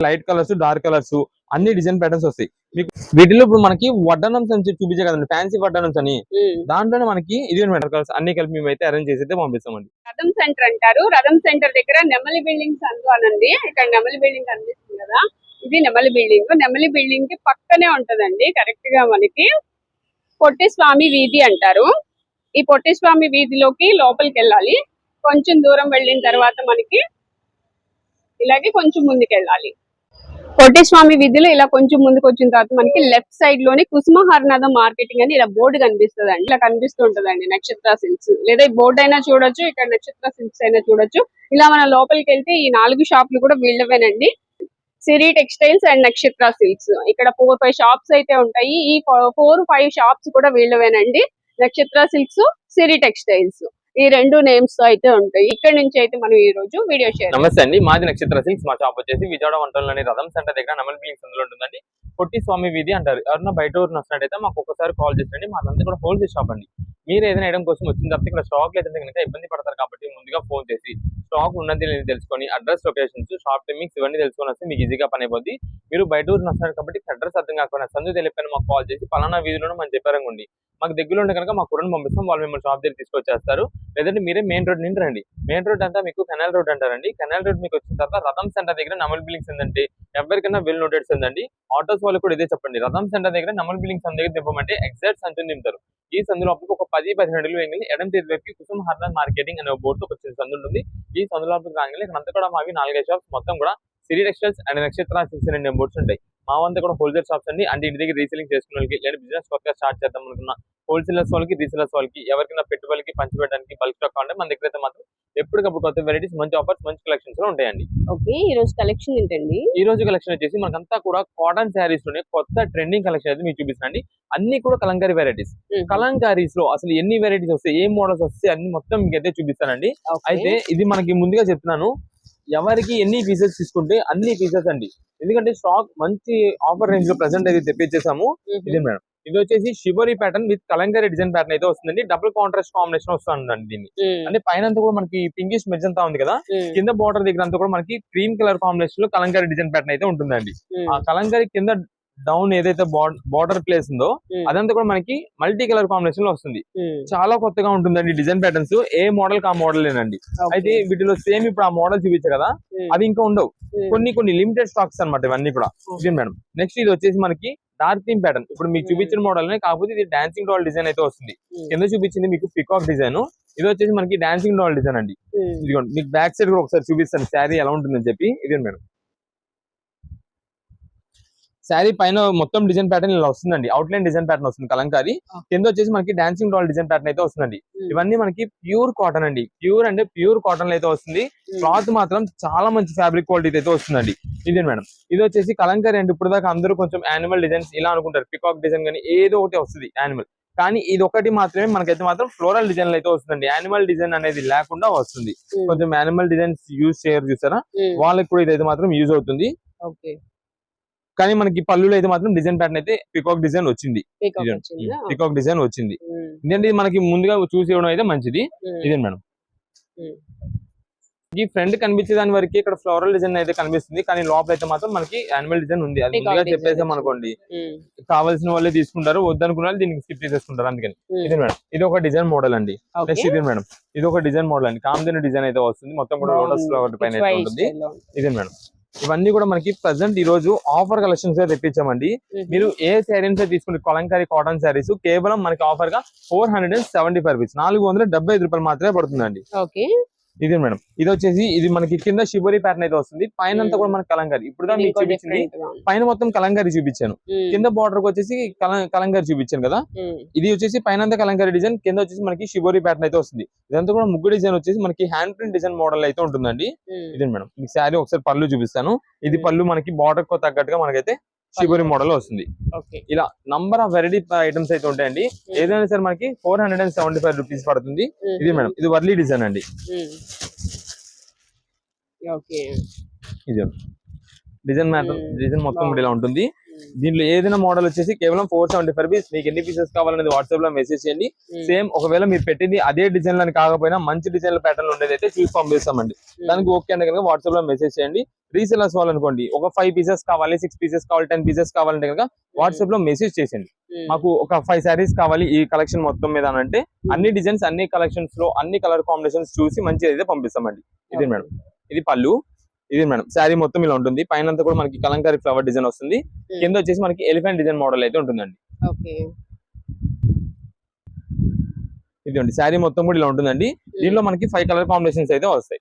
Light colours, dark colours అన్ని design patterns వస్తాయి మీకు. వీటిలో ఇప్పుడు మనకి వడ్డనమ్స్ అని చూపించే కదండి, ఫ్యాన్సీ వడ్డనమ్స్ అని. దాంట్లోనే మనకి ఇది కలర్స్ అన్ని కలిపి మేము అయితే అరేంజ్ చేసి అయితే పంపిస్తామండి. రథం సెంటర్ అంటారు. రథం సెంటర్ దగ్గర నెమలి బిల్డింగ్స్ అనండి. ఇక్కడ నెమలి బిల్డింగ్ కనిపిస్తుంది కదా, ఇది నెమలి బిల్డింగ్. నెమలి బిల్డింగ్ కి పక్కనే ఉంటదండి కరెక్ట్ గా మనకి పొట్టి స్వామి వీధి అంటారు. ఈ పొట్టి స్వామి వీధిలోకి లోపలికి వెళ్ళాలి. కొంచెం దూరం వెళ్ళిన తర్వాత మనకి ఇలాగే కొంచెం ముందుకు వెళ్ళాలి. పొట్టి స్వామి వీధిలో ఇలా కొంచెం ముందుకు వచ్చిన తర్వాత మనకి లెఫ్ట్ సైడ్ లోని కుసుమహర్నాథం మార్కెటింగ్ అని ఇలా బోర్డు కనిపిస్తుంది అండి. ఇలా కనిపిస్తూ ఉంటదండి నక్షత్ర సిల్క్స్. లేదా ఈ బోర్డు అయినా చూడొచ్చు, ఇక్కడ నక్షత్ర సిల్క్స్ అయినా చూడొచ్చు. ఇలా మనం లోపలికి వెళ్తే ఈ 4 షాపులు కూడా వీళ్ళవేనండి. సిరి టెక్స్టైల్స్ అండ్ నక్షత్ర సిల్క్స్. ఇక్కడ 4-5 షాప్స్ అయితే ఉంటాయి. ఈ 4-5 షాప్స్ కూడా వీళ్ళవేనండి. నక్షత్ర సిల్క్స్, సిరి టెక్స్టైల్స్, ఈ 2 నేమ్స్ తో అయితే ఉంటాయి. ఇక్కడ నుంచి అయితే మనం ఈ రోజు వీడియో షేర్. నమస్తే అండి, మాది నక్షత్ర సిల్క్స్. మా షాప్ వచ్చేసి విజయవాడ వంటలోని రథం సెంటర్ దగ్గర నెమలి బిల్డింగ్స్ అందులో ఉంటుందండి. పొట్టి స్వామి వీధి అంటారు. ఎవరన్నా బయట ఊరు వస్తున్నట్టయితే మాకు ఒక్కసారి కాల్ చేయండి. మాదంతా కూడా హోల్సేల్ షాప్ అండి. మీరు ఏదైనా ఐటమ్ కోసం వచ్చిన తర్వాత ఇక్కడ స్టాక్ లేదంటే కనుక ఇబ్బంది పడతారు కాబట్టి ముందుగా ఫోన్ చేసి స్టాక్ ఉన్నది నేను తెలుసుకొని అడ్రస్, లొకేషన్స్, షాప్ టైమింగ్స్ ఇవన్నీ తెలుసుకొని వస్తే మీకు ఈజీగా పని అయిపోద్ది. మీరు బయట ఊరు వస్తున్నారు కాబట్టి అడ్రస్ అర్థం కాకుండా సందు తెలియకపోయినా మాకు కాల్ చేసి పలానా వీధిలోనే మనం చెప్పారండి, మాకు దగ్గరలో ఉంటే కనుక మా కుర్రను పంపిస్తాం. వాళ్ళు మిమ్మల్ని షాప్ దగ్గర తీసుకొచ్చేస్తారు. లేదంటే మీరే మెయిన్ రోడ్ నుండి రండి. మెయిన్ రోడ్ అంతా మీకు కెనాల్ రోడ్ అంటారండి. కెనాల్ రోడ్ మీకు వచ్చిన తర్వాత రథం సెంటర్ దగ్గర నెమలి బిల్డింగ్స్ ఏంటంటే ఎవరికైనా వెల్ నోటెడ్స్ ఉందండి. ఆటోస్ వాళ్ళు కూడా ఇదే చెప్పండి, రథం సెంటర్ దగ్గర నెమలి బిల్డింగ్స్ దగ్గర దింపమంటే ఎగ్జాక్ట్ సంచుని దింపుతారు. ఈ సందులో ఒక 10-15 అడుగులు వేయండి. ఎడం చేతి వైపు కుసుమహర్నాథ్ మార్కెటింగ్ అనే బోర్డుతో వచ్చిన సందు ఉంటుంది. ఈ సందులో రాగానే ఇక్కడ అంతా కూడా మావి 4-5 షాప్స్ మొత్తం కూడా సిరి టెక్స్టైల్స్ అండ్ నక్షత్ర సిల్క్స్ అనే బోర్డ్స్ ఉంటాయి. మా వంతా కూడా హోల్సేల్ షాప్స్ అండి. అంటే ఇంటి దగ్గర రీసేలింగ్ చేసుకునే వాళ్ళకి, లేదా బిజినెస్ కొత్తగా స్టార్ట్ చేద్దాం అనుకున్న హోల్సేలర్స్ వాళ్ళకి, రీసేలర్స్ వాళ్ళకి, ఎవరికైనా పెట్టుబడికి పంచిపెట్టడానికి బల్క్ స్టాక్ కావాలంటే మన దగ్గర అయితే మాత్రం ఎప్పటికప్పుడు కొత్త వెరైటీస్, మంచి ఆఫర్స్, మంచి కలెక్షన్స్ లో ఉంటాయండి. ఓకే, ఈ రోజు కలెక్షన్ ఏంటండి? ఈ రోజు కలెక్షన్ వచ్చేసి మనకంతా కూడా కాటన్ శారీస్ లోనే కొత్త ట్రెండింగ్ కలెక్షన్ అయితే మీకు చూపిస్తానండి. అన్ని కూడా కలంకారీ వెరైటీస్. కలంకారీస్ లో అసలు ఎన్ని వెరైటీస్ వస్తాయి, ఏ మోడల్స్ వస్తాయి అన్ని మొత్తం మీకు అయితే చూపిస్తానండి. అయితే ఇది మనకి ముందుగా చెప్తున్నాను, ఎవరికి ఎన్ని పీసెస్ తీసుకుంటే అన్ని పీసెస్ అండి. ఎందుకంటే స్టాక్ మంచి ఆఫర్ రేంజ్ లో ప్రెసెంట్ అయితే తెప్పించేసాము. ఇది మేడం, ఇది వచ్చేసి shibori pattern with Kalamkari design pattern అయితే వస్తుందండి. డబుల్ కాంట్రాస్ట్ కాంబినేషన్ వస్తుందండి దీన్ని. అంటే పైన కూడా మనకి పింకిష్ మెజ్ అంతా ఉంది కదా, కింద బార్డర్ దగ్గర అంతా కూడా మనకి క్రీమ్ కలర్ కాంబినేషన్ లో కలంకారీ డిజైన్ ప్యాటర్న్ అయితే ఉంటుందండి. ఆ కలంకారీ కింద డౌన్ ఏదైతే బార్డర్ ప్లేస్ ఉందో అదంతా కూడా మనకి మల్టీ కలర్ కాంబినేషన్ లో వస్తుంది. చాలా కొత్తగా ఉంటుందండి డిజైన్ ప్యాటర్న్స్. ఏ మోడల్ కా మోడల్ లేనండి. అయితే వీటిలో సేమ్ ఇప్పుడు ఆ మోడల్ చూపించారు కదా, అవి ఇంకా ఉండవు. కొన్ని లిమిటెడ్ స్టాక్స్ అనమాట ఇవన్నీ కూడా. ఇది మేడం, నెక్స్ట్ ఇది వచ్చేసి మనకి డార్క్ థీమ్ ప్యాటర్న్. ఇప్పుడు మీకు చూపించిన మోడల్ కాకపోతే ఇది డాన్సింగ్ డాల్ డిజైన్ అయితే వస్తుంది. కింద చూపించింది మీకు పికాక్ డిజైన్, ఇది వచ్చేసి మనకి డాన్సింగ్ డాల్ డిజైన్ అండి. ఇదిగోండి, మీకు బ్యాక్ సైడ్ కూడా ఒకసారి చూపిస్తాను శారీ ఎలా ఉంటుందని చెప్పి. ఇది మేడం, శారీ పైన మొత్తం డిజైన్ ప్యాటర్న్ ఇలా వస్తుందండి. అవుట్లైన్ డిజైన్ ప్యాటర్న్ వస్తుంది కలంకారీ. కింద వచ్చేసి మనకి డాన్సింగ్ డాల్ డిజైన్ ప్యాటర్న్ అయితే వస్తుందండి. ఇవన్నీ మనకి ప్యూర్ కాటన్ అండి. ప్యూర్ అంటే ప్యూర్ కాటన్ అయితే వస్తుంది. క్లాత్ మాత్రం చాలా మంచి ఫ్యాబ్రిక్ క్వాలిటీ అయితే వస్తుందండి. ఇది మేడం, ఇది వచ్చేసి కలంకారీ అండి. ఇప్పుడు దాకా అందరూ కొంచెం యానిమల్ డిజైన్స్ ఇలా అనుకుంటారు, పికాక్ డిజైన్ కానీ ఏదో ఒకటి వస్తుంది యానిమల్. కానీ ఇది ఒకటి మాత్రమే మనకైతే మాత్రం ఫ్లోరల్ డిజైన్ అయితే వస్తుందండి. యానిమల్ డిజైన్ అనేది లేకుండా వస్తుంది. కొంచెం యానిమల్ డిజైన్స్ యూజ్ చేయరు చూసారా, వాళ్ళకి కూడా ఇదైతే మాత్రం యూజ్ అవుతుంది. కానీ మనకి పళ్ళులో అయితే మాత్రం డిజైన్ ప్యాటర్న్ అయితే పికాక్ డిజైన్ వచ్చింది. పికాక్ డిజైన్ వచ్చింది. ఎందుకంటే మనకి ముందుగా చూసి ఇవ్వడం అయితే మంచిది. ఇదే మేడం, ఈ ఫ్రంట్ కనిపించే దాని వరకు ఇక్కడ ఫ్లోరల్ డిజైన్ అయితే కనిపిస్తుంది. కానీ లోపల అయితే మాత్రం మనకి యానిమల్ డిజైన్ ఉంది. అది ముందుగా చెప్పేసాం అనుకోండి, కావాల్సిన వాళ్ళే తీసుకుంటారు, వద్దనుకున్న వాళ్ళు దీనికి స్కిప్ చేసేసుకుంటారు. అందుకని ఇది మేడం, ఇది ఒక డిజైన్ మోడల్ అండి. నెక్స్ట్ ఇది మేడం, ఇది ఒక డిజైన్ మోడల్ అండి. కాంబినేషన్ డిజైన్ అయితే వస్తుంది. మొత్తం కూడా లోటస్ ఫ్లవర్ పైన అయితే ఉంటుంది. ఇదే మేడం, ఇవన్నీ కూడా మనకి ప్రెసెంట్ ఈ రోజు ఆఫర్ కలెక్షన్స్ తెప్పించామండి. మీరు ఏ శారీస్ తీసుకుంటే కలంకారీ కాటన్ శారీస్ కేవలం మనకి ఆఫర్ గా 475 రూపీస్, 475 రూపాయలు మాత్రమే పడుతుందండి. ఇదే మేడం, ఇది వచ్చేసి ఇది మనకి కింద షిబోరి ప్యాటర్న్ అయితే వస్తుంది. పైన అంతా కూడా మనకి కలంకారీ. ఇప్పుడు మీకు చూపించింది పైన మొత్తం కలంకారీ చూపించాను, కింద బార్డర్ వచ్చేసి కలంకారీ చూపించాను కదా. ఇది వచ్చేసి పైన అంతా కలంకారీ డిజైన్, కింద వచ్చేసి మనకి షిబోరి ప్యాటర్న్ అయితే వస్తుంది. ఇదంతా కూడా ముగ్గు డిజైన్ వచ్చేసి మనకి హ్యాండ్ ప్రింట్ డిజైన్ మోడల్ అయితే ఉంటుందండి. ఇదే మేడం, మీకు శారీ ఒకసారి పళ్ళు చూపిస్తాను. ఇది పళ్ళు మనకి బార్డర్ కు తగ్గట్టుగా మనకైతే షిబోరి మోడల్ వస్తుంది. ఇలా నంబర్ ఆఫ్ వెరైటీ ఐటమ్స్ అయితే ఉంటాయండి. ఏదైనా సరే మనకి 475 రూపీస్ పడుతుంది. ఇది మేడం, ఇది వర్లీ డిజైన్ అండి. ఇది డిజైన్ మొత్తం ఇలా ఉంటుంది. దీంట్లో ఏదైనా మోడల్ వచ్చేసి కేవలం 475 రూపీస్. మీకు ఎన్ని పీసెస్ కావాలనేది వాట్సాప్ లో మెసేజ్ చేయండి. సేమ్ ఒకవేళ మీరు పెట్టింది అదే డిజైన్ లని కాకపోయినా మంచి డిజైన్ ప్యాటర్న్ ఉండేది అయితే చూసి పంపిస్తామండి. దానికి ఓకే అంటే కనుక వాట్సాప్ లో మెసేజ్ చేయండి. రీసెలర్స్ వాళ్ళనుకోండి ఒక 5 పీసెస్ కావాలి, 6 పీసెస్ కావాలి, 10 పీసెస్ కావాలంటే కనుక వాట్సాప్ లో మెసేజ్ చేసేయండి. మాకు ఒక 5 శారీస్ కావాలి ఈ కలెక్షన్ మొత్తం మీద అంటే అన్ని డిజైన్స్ అన్ని కలెక్షన్స్ లో అన్ని కలర్ కాంబినేషన్స్ చూసి మంచి అయితే పంపిస్తామండి. ఇది మేడం, ఇది పళ్ళు. ఇది మేడం శారీ మొత్తం ఇలా ఉంటుంది. పైన అంతా కూడా మనకి కలంకారీ ఫ్లవర్ డిజైన్ వస్తుంది. కింద వచ్చేసి మనకి ఎలిఫెంట్ డిజైన్ మోడల్ అయితే ఉంటుందండి. ఇదండి శారీ మొత్తం కూడా ఇలా ఉంటుందండి. దీనిలో మనకి 5 కలర్ కాంబినేషన్స్ అయితే వస్తాయి.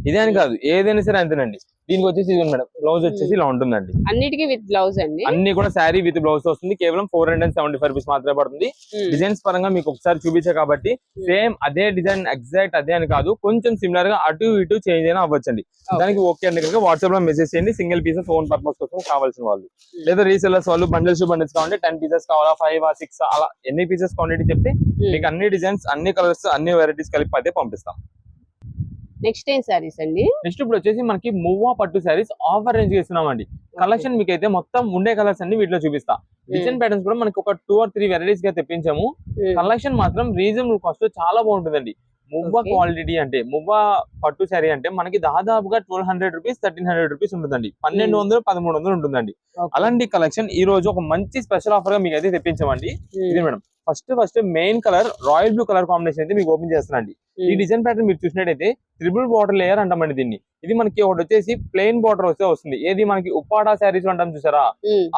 ఇదే అని కాదు ఏదైనా సరే అంతేనండి. దీనికి వచ్చేసి ఇది మేడం బ్లౌజ్ వచ్చేసి ఇలా ఉంటుందండి. అన్నిటికీ విత్ బ్లౌజ్ అండి. అన్ని కూడా శారీ విత్ బ్లౌజ్ వస్తుంది. కేవలం 475 రూపీస్ మాత్రమే పడుతుంది. డిజైన్స్ పరంగా మీకు ఒకసారి చూపించా కాబట్టి సేమ్ అదే డిజైన్ ఎగ్జాక్ట్ అదే అని కాదు, కొంచెం సిమిలర్ గా అటు ఇటు చేంజ్ అయినా అవ్వచ్చండి. దానికి ఓకే అంటే కనుక వాట్సాప్ లో మెసేజ్ చేయండి. సింగిల్ పీసెస్ ఓన్ పర్పస్ కోసం కావాల్సిన వాళ్ళు, లేదా రీసెలర్స్ వాళ్ళు బండిల్స్ కావాలంటే 10 పీసెస్ కావాలా, 5 6 అలా ఎన్ని పీసెస్ క్వాంటిటీ చెప్తే మీకు అన్ని డిజైన్స్ అన్ని కలర్స్ అన్ని వెరైటీస్ కలిపి అదే పంపిస్తాం. నెక్స్ట్ ఏం సారీస్ అండి? నెక్స్ట్ ఇప్పుడు వచ్చేసి మనకి మువ్వా పట్టు సారీస్ ఆఫర్ రేంజ్ ఇస్తున్నామండి. కలెక్షన్ మీకు అయితే మొత్తం ఉండే కలర్స్ అన్ని వీటిలో చూపిస్తా. డిజైన్ ప్యాటర్న్స్ కూడా మనకి ఒక 2 or 3 వెరైటీస్ గా తెప్పించాము. కలెక్షన్ మాత్రం రీజనబుల్ కాస్ట్ చాలా బాగుంటుందండి. మువ్వా క్వాలిటీ అంటే మువ్వా పట్టు శారీ అంటే మనకి దాదాపుగా 1200 రూపీస్ 1300 రూపీస్ ఉంటుందండి. 1200 1300 ఉంటుందండి. అలాంటి కలెక్షన్ ఈ రోజు ఒక మంచి స్పెషల్ ఆఫర్ గా మీకు అయితే తెప్పించామండి. ఇది madam first main colour royal blue colour combination అయితే మీకు ఓపెన్ చేస్తానండి. ఈ డిజైన్ ప్యాటర్న్ మీరు చూసినట్టయితే ట్రిపుల్ బార్డర్ లేయర్ అంటామండి దీన్ని. ఇది మనకి ఒకటి వచ్చేసి ప్లెయిన్ బార్డర్ వస్తే వస్తుంది. ఏది మనకి ఉప్పాడా శారీస్ అంటాం చూసారా,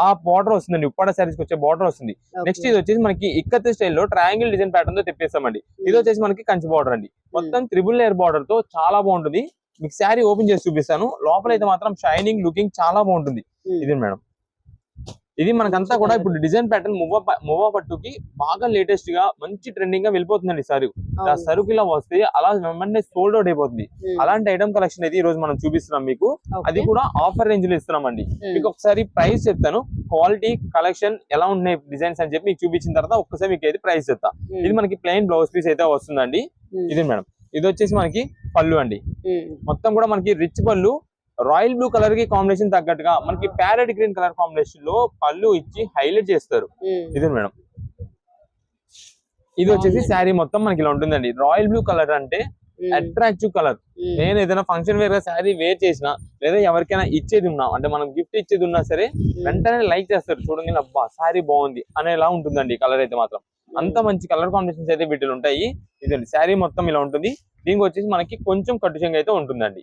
ఆ బార్డర్ వస్తుందండి. ఉప్పాడా శారీస్ వచ్చే బార్డర్ వస్తుంది. నెక్స్ట్ ఇది వచ్చేసి మనకి ఇక్కత్ స్టైల్లో ట్రయాంగిల్ డిజైన్ ప్యాటర్న్ తో తెప్పిస్తామండి. ఇది వచ్చేసి మనకి కంచి బార్డర్ అండి. మొత్తం ట్రిపుల్ లేయర్ బార్డర్ తో చాలా బాగుంటుంది. మీకు శారీ ఓపెన్ చేసి చూపిస్తాను. లోపల అయితే మాత్రం షైనింగ్ లుకింగ్ చాలా బాగుంటుంది. ఇది మేడం, ఇది మనకంతా కూడా ఇప్పుడు డిజైన్ ప్యాటర్న్ మువ్వా పట్టుకి బాగా లేటెస్ట్ గా మంచి ట్రెండింగ్ గా వెళ్ళిపోతుందండి. సరుకు ఇలా వస్తే అలా వెంటనే సోల్డ్ అవుట్ అయిపోతుంది. అలాంటి ఐటమ్ కలెక్షన్ అయితే ఈ రోజు మనం చూపిస్తున్నాం మీకు. అది కూడా ఆఫర్ రేంజ్ లో ఇస్తున్నామండి. మీకు ఒకసారి ప్రైస్ చెప్తాను, క్వాలిటీ కలెక్షన్ ఎలా ఉన్నాయి డిజైన్స్ అని చెప్పి మీకు చూపించిన తర్వాత ఒక్కసారి మీకు అయితే ప్రైస్ చెప్తా. ఇది మనకి ప్లెయిన్ బ్లౌజ్ పీస్ అయితే వస్తుందండి. ఇది మేడం, ఇది వచ్చేసి మనకి పళ్ళు అండి. మొత్తం కూడా మనకి రిచ్ పళ్ళు రాయల్ బ్లూ కలర్ కి కాంబినేషన్ తగ్గట్టుగా మనకి ప్యారెట్ గ్రీన్ కలర్ కాంబినేషన్ లో పళ్ళు ఇచ్చి హైలైట్ చేస్తారు. ఇది మేడం, ఇది వచ్చేసి శారీ మొత్తం మనకి ఇలా ఉంటుందండి. రాయల్ బ్లూ కలర్ అంటే అట్రాక్టివ్ కలర్. నేను ఏదైనా ఫంక్షన్ వేర్ గా శారీ వేర్ చేసినా లేదా ఎవరికైనా ఇచ్చేది ఉన్నా అంటే మనం గిఫ్ట్ ఇచ్చేది ఉన్నా సరే వెంటనే లైక్ చేస్తారు. చూడండి అబ్బా శారీ బాగుంది అనేలా ఉంటుందండి. కలర్ అయితే మాత్రం అంత మంచి కలర్ కాంబినేషన్స్ అయితే వీటిలో ఉంటాయి. ఇదండి శారీ మొత్తం ఇలా ఉంటుంది. దీనికి వచ్చేసి మనకి కొంచెం కట్టుషంగ్ అయితే ఉంటుందండి.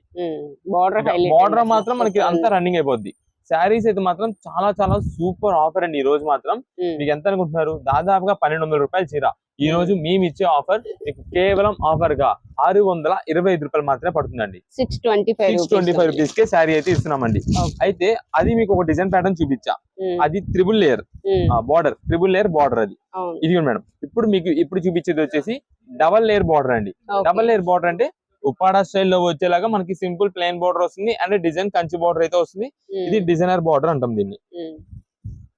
బార్డర్ మాత్రం మనకి అంతా రన్నింగ్ అయిపోద్ది. శారీస్ అయితే మాత్రం చాలా చాలా సూపర్ ఆఫర్ అండి. ఈ రోజు మాత్రం మీకు ఎంత అనుకుంటున్నారు, దాదాపుగా 1200 రూపాయలు చీర ఈ రోజు మేము ఇచ్చే ఆఫర్ మీకు కేవలం ఆఫర్ గా 625 రూపాయలు మాత్రమే పడుతుందండి. 625 రూపీస్ కే శారీ అయితే ఇస్తున్నామండి. అయితే అది మీకు ఒక డిజైన్ ప్యాటర్న్ చూపించా, అది triple layer border, triple layer border అది. ఇది మేడం ఇప్పుడు మీకు ఇప్పుడు చూపించేది వచ్చేసి డబల్ లేయర్ బార్డర్ అండి. డబల్ లేయర్ బార్డర్ అంటే ఉప్పాడా స్టైల్లో వచ్చేలాగా మనకి సింపుల్ ప్లెయిన్ బార్డర్ వస్తుంది అండ్ డిజైన్ కంచి బార్డర్ అయితే వస్తుంది. ఇది డిజైనర్ బార్డర్ అంటాం దీన్ని.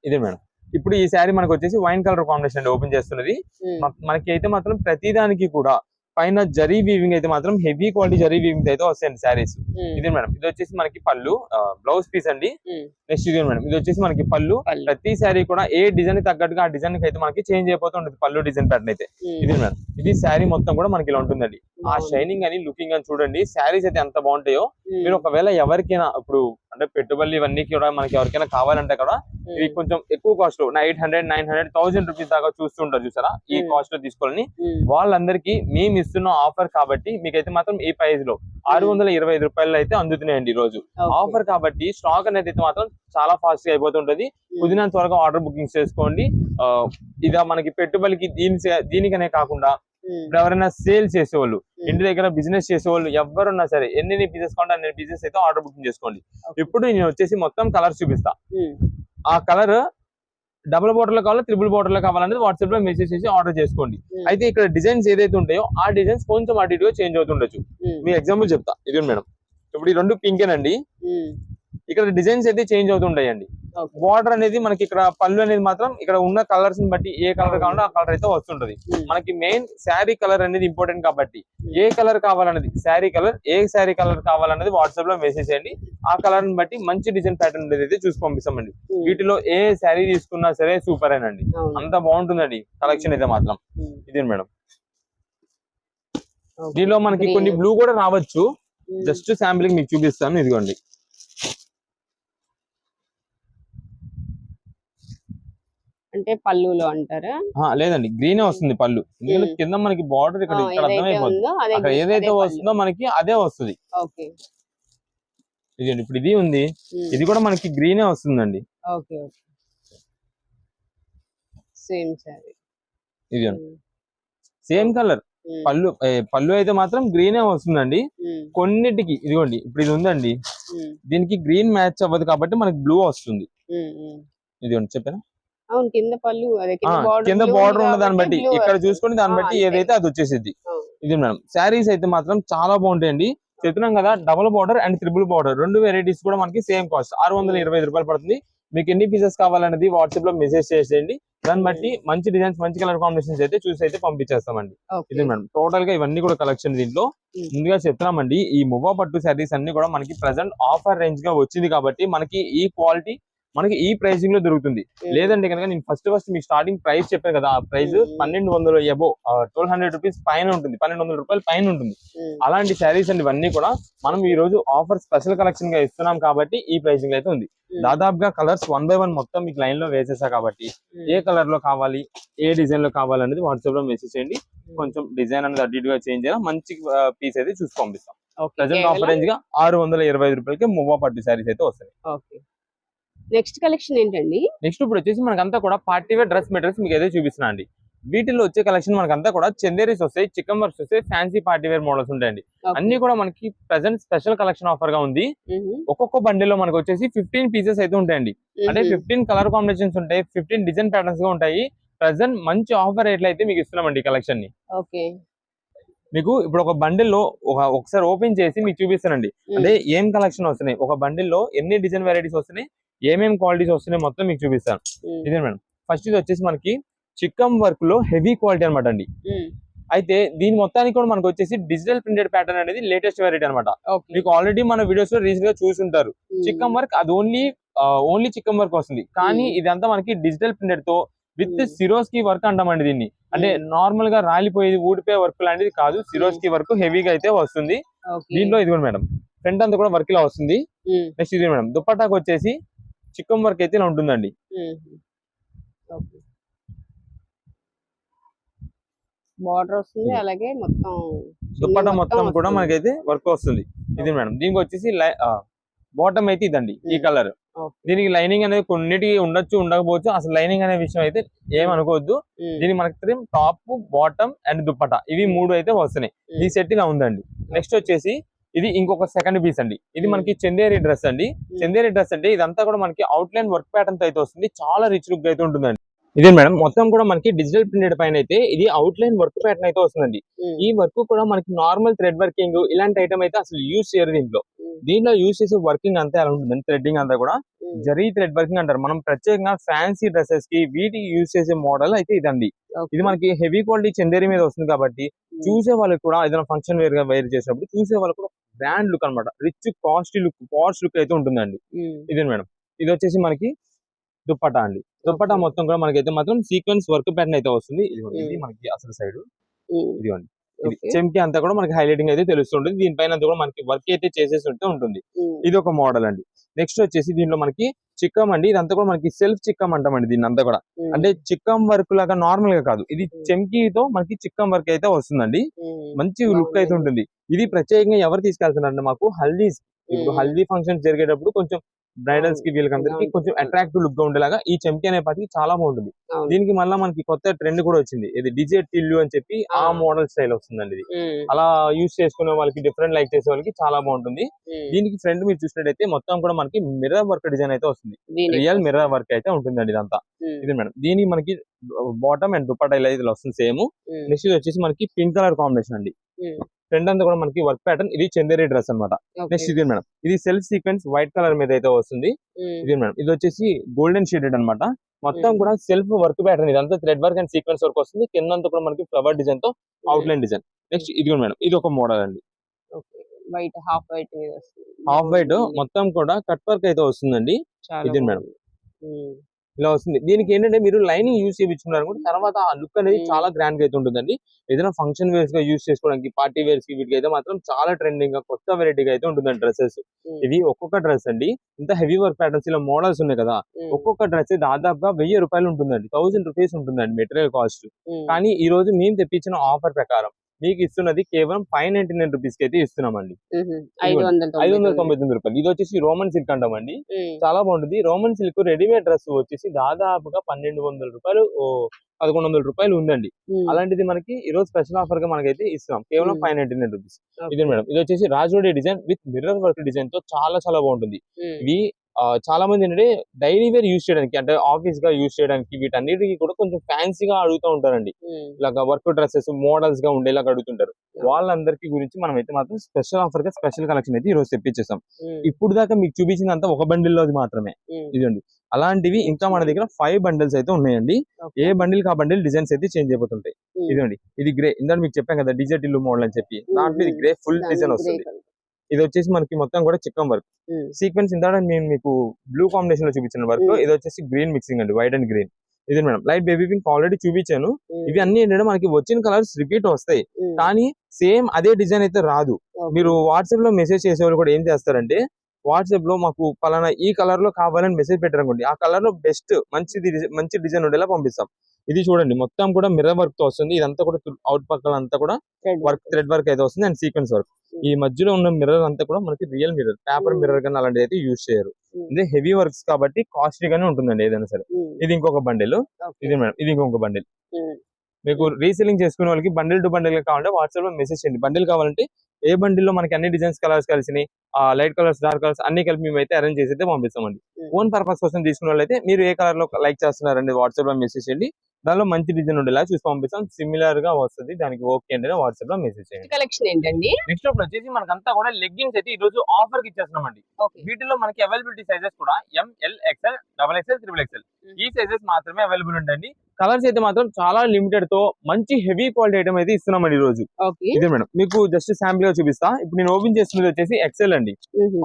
ఇది మేడం ఇప్పుడు ఈ శారీ మనకు వచ్చేసి వైన్ కలర్ కాంబినేషన్ ఓపెన్ చేస్తున్నది. మనకి అయితే మాత్రం ప్రతిదానికి కూడా పైన జరీ వీవింగ్ అయితే మాత్రం హెవీ క్వాలిటీ జరీ వీవింగ్ అయితే వస్తాయండి శారీస్. ఇది మేడం, ఇది వచ్చేసి మనకి పళ్ళు బ్లౌజ్ పీస్ అండి. నెక్స్ట్ ఇది మేడం, ఇది వచ్చేసి మనకి పళ్ళు. ప్రతి శారీ కూడా ఏ డిజైన్ తగ్గట్టుగా ఆ డిజైన్ అయితే మనకి చేంజ్ అయిపోతూ ఉంటుంది పళ్ళు డిజైన్ ప్యాటర్న్ అయితే. ఇది మేడం, ఇది శారీ మొత్తం కూడా మనకి ఇలా ఉంటుందండి. ఆ షైనింగ్ అని లుకింగ్ అని చూడండి. శారీస్ అయితే ఎంత బాగుంటాయో. మీరు ఒకవేళ ఎవరికైనా ఇప్పుడు అంటే పెట్టుబడులు ఇవన్నీ కూడా మనకి ఎవరికైనా కావాలంటే కూడా ఇవి కొంచెం ఎక్కువ కాస్ట్ 800 900 1000 రూపీస్ దాకా చూస్తుంటారు చూసారా, ఈ కాస్ట్ లో తీసుకోవాలని వాళ్ళందరికీ మేము ఇస్తున్న ఆఫర్ కాబట్టి మీకైతే మాత్రం ఈ ప్రైస్ లో 625 రూపాయలు అయితే అందుతున్నాయండి ఈ రోజు ఆఫర్ కాబట్టి. స్టాక్ అనేది అయితే మాత్రం చాలా ఫాస్ట్ గా అయిపోతుంటది. కుదిరినంత త్వరగా ఆర్డర్ బుకింగ్ చేసుకోండి. ఇదా మనకి పెట్టుబడికి దీనికనే కాకుండా ఇప్పుడు ఎవరైనా సేల్ చేసేవాళ్ళు, ఇంటి దగ్గర బిజినెస్ చేసేవాళ్ళు ఎవరున్నా సరే ఎన్ని పీసెస్ కావాలంటే అన్ని పీసెస్ అయితే ఆర్డర్ బుకింగ్ చేసుకోండి. ఇప్పుడు నేను వచ్చేసి మొత్తం కలర్ చూపిస్తా. ఆ కలర్ డబుల్ బోర్డర్ లో కావాలా ట్రిపుల్ బోర్డర్ లో కావాలనేది వాట్సాప్ లో మెసేజ్ చేసి ఆర్డర్ చేసుకోండి. అయితే ఇక్కడ డిజైన్స్ ఏదైతే ఉంటాయో ఆ డిజైన్స్ కొంచెం అటు ఇటుగా చేంజ్ అవుతుండొచ్చు. మీ ఎగ్జాంపుల్ చెప్తా. ఇది మేడం ఇప్పుడు ఈ రెండు పింకేనండి. ఇక్కడ డిజైన్స్ అయితే చేంజ్ అవుతుంటాయండి. Okay. బార్డర్ అనేది మనకి ఇక్కడ పళ్ళు అనేది మాత్రం ఇక్కడ ఉన్న కలర్స్ ని బట్టి ఏ కలర్ కావాలో ఆ కలర్ అయితే వస్తుంటది. మనకి మెయిన్ శారీ కలర్ అనేది ఇంపార్టెంట్ కాబట్టి ఏ కలర్ కావాలనేది శారీ కలర్ కావాలనేది వాట్సాప్ లో మెసేజ్ చేయండి. ఆ కలర్ ని బట్టి మంచి డిజైన్ ప్యాటర్న్ అయితే చూసి పంపిస్తామండి. వీటిలో ఏ శారీ తీసుకున్నా సరే సూపర్ అయినండి, అంత బాగుంటుందండి కలెక్షన్ అయితే మాత్రం. ఇదే మేడం, దీనిలో మనకి కొన్ని బ్లూ కూడా రావచ్చు. జస్ట్ శాంపిల్ మీకు చూపిస్తాను. ఇదిగోండి, అంటే పళ్ళులో అంటారా? లేదండి, గ్రీనే వస్తుంది పళ్ళు. ఎందుకంటే కింద మనకి బార్డర్ ఇక్కడ అర్థమైపోతుంది. అక్కడ ఏదైతే వస్తుందో మనకి అదే వస్తుంది. ఇదండి, ఇప్పుడు ఇది ఉంది, ఇది కూడా మనకి గ్రీనే వస్తుందండి. ఇది సేమ్ కలర్ పళ్ళు అయితే మాత్రం గ్రీనే వస్తుందండి. కొన్నిటికి ఇదిగోండి, ఇప్పుడు ఇది ఉందండి, దీనికి గ్రీన్ మ్యాచ్ అవ్వదు కాబట్టి మనకి బ్లూ వస్తుంది. ఇదిగోండి చెప్పాను, కింద బార్డర్ ఉన్న దాన్ని బట్టి ఇక్కడ చూసుకుని దాన్ని బట్టి ఏదైతే అది వచ్చేసింది. ఇది మేడం, శారీస్ అయితే మాత్రం చాలా బాగుంటాయండి. చెప్తున్నాం కదా, double border and triple border రెండు వెరైటీస్ కూడా మనకి సేమ్ కాస్ట్ 625 రూపాయలు పడుతుంది. మీకు ఎన్ని పీసెస్ కావాలనేది వాట్సాప్ లో మెసేజ్ చేసేయండి. దాన్ని బట్టి మంచి డిజైన్స్, మంచి కలర్ కాంబినేషన్స్ అయితే చూసి అయితే పంపించేస్తామండి. ఇది మేడం, టోటల్ గా ఇవన్నీ కూడా కలెక్షన్. దీంట్లో ముందుగా చెప్తున్నామండి, ఈ మువ్వా పట్టు శారీస్ అన్ని కూడా మనకి ప్రెసెంట్ ఆఫర్ రేంజ్ గా వచ్చింది కాబట్టి మనకి ఈ క్వాలిటీ మనకి ఈ ప్రైసింగ్ లో దొరుకుతుంది. లేదంటే కనుక నేను ఫస్ట్ మీ స్టార్టింగ్ ప్రైస్ చెప్పాను కదా, ఆ ప్రైస్ 1200 అబో 1200 రూపీస్ పైన ఉంటుంది, 1200 రూపాయలు పైన ఉంటుంది. అలాంటి శారీస్ అండి ఇవన్నీ కూడా మనం ఈ రోజు ఆఫర్ స్పెషల్ కలెక్షన్ గా ఇస్తున్నాం కాబట్టి ఈ ప్రైసింగ్ అయితే ఉంది. దాదాపుగా కలర్స్ 1 by 1 మొత్తం మీకు లైన్ లో వేసేసా కాబట్టి ఏ కలర్ లో కావాలి, ఏ డిజైన్ లో కావాలి అనేది వాట్సాప్ లో మెసేజ్ చేయండి. కొంచెం డిజైన్ అనేది అటు ఇటుగా చేంజ్ చేయాలి, మంచి పీస్ అయితే చూసి పంపిస్తాం. ప్రెసెంట్ ఆఫర్ రేంజ్ గా 625 రూపాయలకి మువ్వా పట్టు శారీస్ అయితే వస్తాయి. నెక్స్ట్ కలెక్షన్ ఏంటండి? నెక్స్ట్ ఇప్పుడు వచ్చేసి మనకంతా కూడా పార్టీ వేర్ డ్రెస్ మెటీరియల్స్ మీకు ఏదో చూపిస్తున్నా అండి. వీటిల్లో వచ్చే కలెక్షన్ మనకంతా కూడా చందేరీస్ వస్తాయి, చికెన్ వర్క్స్ వస్తాయి, ఫ్యాన్సీ పార్టీ వేర్ మోడల్స్ ఉంటాయండి. అన్ని కూడా మనకి ప్రెసెంట్ స్పెషల్ కలెక్షన్ ఆఫర్ గా ఉంది. ఒక్కొక్క బండిల్ లో మనకు వచ్చేసి 15 పీసెస్ అయితే ఉంటాయండి. అంటే 15 కలర్ కాంబినేషన్స్ ఉంటాయి, 15 డిజైన్ ప్యాటర్న్స్ గా ఉంటాయి. ప్రెసెంట్ మంచి ఆఫర్ రేట్లు అయితే మీకు ఇస్తున్నామండి ఈ కలెక్షన్ ని. మీకు ఇప్పుడు ఒక బండిల్ లో ఒకసారి ఓపెన్ చేసి మీకు చూపిస్తానండి. అంటే ఏం కలెక్షన్ వస్తున్నాయి, ఒక బండిల్ లో ఎన్ని డిజైన్ వెరైటీస్ వస్తున్నాయి, ఏమేమి క్వాలిటీస్ వస్తున్నాయి మొత్తం మీకు చూపిస్తాను. ఇదే మేడం, ఫస్ట్ ఇది వచ్చేసి మనకి చిక్కమ్ వర్క్ లో హెవీ క్వాలిటీ అనమాట అండి. అయితే దీని మొత్తానికి కూడా మనకు వచ్చేసి డిజిటల్ ప్రింటెడ్ ప్యాటర్న్ అనేది లేటెస్ట్ వెరైటీ అనమాట. మీకు ఆల్రెడీ మన వీడియోస్ లో రీసెంట్ గా చూసుంటారు. చిక్కమ్ వర్క్ అది ఓన్లీ చిక్కమ్ వర్క్ వస్తుంది, కానీ ఇదంతా మనకి డిజిటల్ ప్రింటెడ్ తో విత్ సిరోస్కి వర్క్ అంటామండి దీన్ని. అంటే నార్మల్ గా రాలిపోయేది ఊడిపోయే వర్క్ లాంటిది కాదు, సిరోస్కి వర్క్ హెవీగా అయితే వస్తుంది. దీంట్లో ఇది కూడా మేడం ఫ్రంట్ అంతా కూడా వర్క్ ఇలా వస్తుంది. నెక్స్ట్ ఇది మేడం దుపట్టాకు వచ్చేసి చిక్కమ్ వర్క్ అయితే ఇలా ఉంటుందండి. బార్డర్ వస్తుంది, అలాగే మొత్తం దుపట్టా మొత్తం కూడా మనకైతే వర్క్ వస్తుంది. ఇది మేడం, దీనికి వచ్చేసి బాటమ్ అయితే ఇదండి ఈ కలర్. దీనికి లైనింగ్ అనేది కొన్నిటికి ఉండొచ్చు, ఉండకపోవచ్చు. అసలు లైనింగ్ అనే విషయం అయితే ఏమనుకోవద్దు. దీనికి మనకి టాప్, బాటమ్ అండ్ దుపట్టా ఇవి 3 అయితే వస్తున్నాయి. ఈ సెట్ ఇలా ఉందండి. నెక్స్ట్ వచ్చేసి ఇది ఇంకొక సెకండ్ పీస్ అండి. ఇది మనకి చందేరి డ్రెస్ అండి. చందేరి డ్రెస్ అంటే ఇదంతా కూడా మనకి అవుట్లైన్ వర్క్ ప్యాటర్న్ అయితే వస్తుంది, చాలా రిచ్ లుక్ అయితే ఉంటుందండి. ఇదే మేడం, మొత్తం కూడా మనకి డిజిటల్ ప్రింటెడ్ పైన అయితే ఇది అవుట్లైన్ వర్క్ ప్యాటర్న్ అయితే వస్తుందండి. ఈ వర్క్ కూడా మనకి నార్మల్ థ్రెడ్ వర్కింగ్ ఇలాంటి ఐటమ్ అయితే అసలు యూజ్ చేయరు దీంట్లో యూజ్ చేసే వర్కింగ్ అంతా ఎలా ఉంటుందండి, థ్రెడ్డింగ్ అంతా కూడా జరీ థ్రెడ్ వర్కింగ్ అంటారు. మనం ప్రత్యేకంగా ఫ్యాన్సీ డ్రెస్సెస్ కి వీటికి యూజ్ చేసే మోడల్ అయితే ఇదండి. ఇది మనకి హెవీ క్వాలిటీ చందేరి మీద వస్తుంది కాబట్టి చూసే వాళ్ళకి కూడా ఏదైనా ఫంక్షన్ వేర్ గా వేర్ చేసినప్పుడు చూసే వాళ్ళకి కూడా బ్రాండ్ లుక్ అనమాట, రిచ్ కాస్ట్లీ లుక్, పాష్ లుక్ అయితే ఉంటుందండి. ఇదే మేడం, ఇది వచ్చేసి మనకి దుపట్టా అండి. దుపట్టా మొత్తం కూడా మనకైతే మాత్రం సీక్వెన్స్ వర్క్ ప్యాటర్న్ అయితే వస్తుంది. ఇది మనకి అసలు సైడ్ ఇదిగోండి, ఇది చెంకి అంతా కూడా మనకి హైలైటింగ్ అయితే తెలుస్తుంటుంది. దీనిపైన అంతా కూడా మనకి వర్క్ అయితే చేసేసి ఉంటుంది. ఇది ఒక మోడల్ అండి. నెక్స్ట్ వచ్చేసి దీనిలో మనకి చిక్కమ్ అండి. ఇదంతా కూడా మనకి సెల్ఫ్ చిక్కమ్ అంటామండి దీన్ని అంతా కూడా. అంటే చిక్కమ్ వర్క్ లాగా నార్మల్ గా కాదు, ఇది చెంకీతో మనకి చిక్కమ్ వర్క్ అయితే వస్తుందండి. మంచి లుక్ అయితే ఉంటుంది. ఇది ప్రత్యేకంగా ఎవరు తీసుకెళ్తున్నారంటే మాకు హల్దీస్, ఇప్పుడు హల్దీ ఫంక్షన్ జరిగేటప్పుడు కొంచెం బ్రైడల్స్ కి వీళ్ళకందరికి కొంచెం అట్రాక్టివ్ లుక్ గా ఉండేలాగా ఈ చెంకి అనే పాటికి చాలా బాగుంటుంది. దీనికి మళ్ళీ మనకి కొత్త ట్రెండ్ కూడా వచ్చింది, ఇది డిజే టిల్లు అని చెప్పి ఆ మోడల్ స్టైల్ వస్తుందండి. ఇది అలా యూజ్ చేసుకునే వాళ్ళకి, డిఫరెంట్ లైక్ చేసే వాళ్ళకి చాలా బాగుంటుంది. దీనికి ఫ్రంట్ మీరు చూసినట్టయితే మొత్తం కూడా మనకి మిర్రర్ వర్క్ డిజైన్ అయితే వస్తుంది, రియల్ మిర్రర్ వర్క్ అయితే ఉంటుందండి ఇదంతా. ఇది మేడం, దీనికి మనకి బాటమ్ అండ్ దుపట్టా ఇలా వస్తుంది సేమ్. నెక్స్ట్ వచ్చేసి మనకి పింక్ కలర్ కాంబినేషన్ అండి. ఫ్రంట్ అంతా కూడా మనకి వర్క్ ప్యాటర్న్. ఇది చందేరి డ్రెస్ అన్నమాట. నెక్స్ట్ ఇది మేడం, ఇది సెల్ఫ్ సీక్వెన్స్ వైట్ కలర్ మీద అయితే వస్తుంది. ఇది మేడం, ఇది వచ్చేసి గోల్డెన్ షేడెడ్ అన్నమాట. మొత్తం కూడా సెల్ఫ్ వర్క్ ప్యాటర్న్, ఇదంతా thread work and sequence work వస్తుంది. కిందంతా కూడా మనకి ఫ్లవర్ డిజైన్ తో అవుట్లైన్ డిజైన్. నెక్స్ట్ ఇది కూడా మేడం, ఇది ఒక మోడల్ అండి. White half white half white మొత్తం కూడా కట్ వర్క్ అయితే వస్తుందండి. ఇది మేడం, ఇలా వస్తుంది. దీనికి ఏంటంటే మీరు లైనింగ్ యూజ్ చేయించుకున్నారు కూడా తర్వాత ఆ లుక్ అనేది చాలా గ్రాండ్ గా అయితే ఉంటుందండి. ఏదైనా ఫంక్షన్ వేర్స్ గా యూజ్ చేసుకోవడానికి, పార్టీ వేర్స్ కి వీటికి అయితే మాత్రం చాలా ట్రెండింగ్ గా కొత్త వెరైటీగా అయితే ఉంటుందండి డ్రెస్సెస్. ఇది ఒక్కొక్క డ్రెస్ అండి, ఇంత హెవీ వర్క్ ప్యాటర్న్స్ ఇలా మోడల్స్ ఉన్నాయి కదా, ఒక్కొక్క డ్రెస్ దాదాపుగా 1000 రూపాయలు ఉంటుందండి. 1000 రూపీస్ ఉంటుందండి మెటీరియల్ కాస్ట్. కానీ ఈ రోజు మేము తెప్పించిన ఆఫర్ ప్రకారం మీకు ఇస్తున్నది కేవలం 599 రూపీస్ కి అయితే ఇస్తున్నామండి. 599 రూపాయలు. ఇది వచ్చేసి రోమన్ సిల్క్ అంటామండి. చాలా బాగుంటుంది. రోమన్ సిల్క్ రెడీమేడ్ డ్రెస్ వచ్చేసి దాదాపుగా 1200 రూపాయలు 1100 రూపాయలు ఉందండి. అలాంటిది మనకి ఈ రోజు స్పెషల్ ఆఫర్ గా మనకైతే ఇస్తున్నాం కేవలం 599 రూపీస్. ఇది మేడం, ఇది వచ్చేసి రాజోడి design with mirror work design తో చాలా చాలా బాగుంటుంది. ఇవి చాలా మంది ఏంటంటే డైలీ వేర్ యూజ్ చేయడానికి, అంటే ఆఫీస్ గా యూజ్ చేయడానికి, వీటన్నిటికీ కూడా కొంచెం ఫ్యాన్సీగా అడుగుతూ ఉంటారండి. ఇలాగా వర్క్ డ్రెస్సెస్ మోడల్స్ గా ఉండేలాగా అడుగుతుంటారు. వాళ్ళందరికీ గురించి మనం అయితే మాత్రం స్పెషల్ ఆఫర్ గా స్పెషల్ కలెక్షన్ అయితే ఈ రోజు తెప్పించేసాం. ఇప్పుడు దాకా మీకు చూపించిందంతా ఒక బండిల్ లోది మాత్రమే. ఇదండి, అలాంటివి ఇంకా మన దగ్గర 5 బండిల్స్ అయితే ఉన్నాయండి. ఏ బండిల్ కా బండిల్ డిజైన్స్ అయితే చేంజ్ అయిపోతుంటాయి. ఇదండి, ఇది గ్రే, ఇందాక మీకు చెప్పాను కదా డిజర్ట్ ఇల్లు మోడల్ అని చెప్పి, దాంట్లో ఇది గ్రే ఫుల్ డిజైన్ వస్తుంది. ఇది వచ్చేసి మనకి మొత్తం కూడా చిక్కం వర్క్ సీక్వెన్స్. ఇందాక నేను మీకు బ్లూ కాంబినేషన్ లో చూపించిన వర్క్, ఇది వచ్చేసి గ్రీన్ మిక్సింగ్ అండి, వైట్ అండ్ గ్రీన్. ఇది madam, light baby pink already చూపించాను. ఇవి అన్ని ఏంటంటే మనకి వచ్చిన కలర్స్ రిపీట్ వస్తాయి, కానీ సేమ్ అదే డిజైన్ అయితే రాదు. మీరు వాట్సాప్ లో మెసేజ్ చేసేవాళ్ళు కూడా ఏం చేస్తారంటే, వాట్సాప్ లో మాకు పలానా ఈ కలర్ లో కావాలని మెసేజ్ పెట్టారనుకోండి, ఆ కలర్ లో బెస్ట్ మంచి డిజైన్ ఉండేలా పంపిస్తాం. ఇది చూడండి, మొత్తం కూడా మిర్రర్ వర్క్ తో వస్తుంది. ఇదంతా కూడా అవుట్ పక్కల అంతా కూడా వర్క్ థ్రెడ్ వర్క్ అయితే వస్తుంది అండ్ సీక్వెన్స్ వర్క్. ఈ మధ్యలో ఉన్న మిర్రర్ అంతా కూడా మనకి రియల్ మిర్రర్, పేపర్ మిర్రర్ కానీ అలాంటివి అయితే యూజ్ చేయరు. ఇదే హెవీ వర్క్స్ కాబట్టి కాస్ట్లీ గానే ఉంటుందండి ఏదైనా సరే. ఇది ఇంకొక బండిల్. ఇది మేడం, ఇది ఇంకొక బండిల్. మీకు రీసెల్లింగ్ చేసుకునే వాళ్ళకి బండిల్ టు బండిల్ కావాలంటే వాట్సాప్ లో మెసేజ్ చేయండి. బండిల్ కావాలంటే ఏ బండిల్ లో మనకి అన్ని డిజైన్స్ కలర్స్ కలిసినాయి, లైట్ కలర్స్ డార్క్ కలర్స్ అన్ని కలిపి మేము అయితే అరేంజ్ చేసి అయితే పంపిస్తామండి. ఓన్ పర్పస్ కోసం తీసుకున్న వాళ్ళైతే మీరు ఏ కలర్ లో లైక్ చేస్తున్నారండి వాట్సాప్ లో మెసేజ్ చేయండి. దానిలో మంచి డిజైన్ ఉండేలా చూసి పంపిస్తాం. సిమిలర్ గా వస్తుంది, దానికి ఓకే అంటే వాట్సాప్ లో మెసేజ్ చేయండి. కలెక్షన్ ఏంటండి? నెక్స్ట్ వచ్చేసి మనకంతా కూడా లెగ్గిన్స్ అయితే ఈ రోజు ఆఫర్ కి ఇచ్చేస్తున్నామండి. వీటిలో మనకి అవైలబిలిటీ సైజెస్ కూడా ML, XL, XXL, XXL ఈ సైజెస్ మాత్రమే అవైలబుల్ ఉంటాయండి. కలర్స్ అయితే మాత్రం చాలా లిమిటెడ్ తో మంచి హెవీ క్వాలిటీ ఐటమ్ అయితే ఇస్తున్నామండి ఈ రోజు. ఇది మేడం, మీకు జస్ట్ శాంపిల్ గా చూపిస్తా. ఇప్పుడు నేను ఓపెన్ చేస్తున్నది వచ్చేసి XL అండి,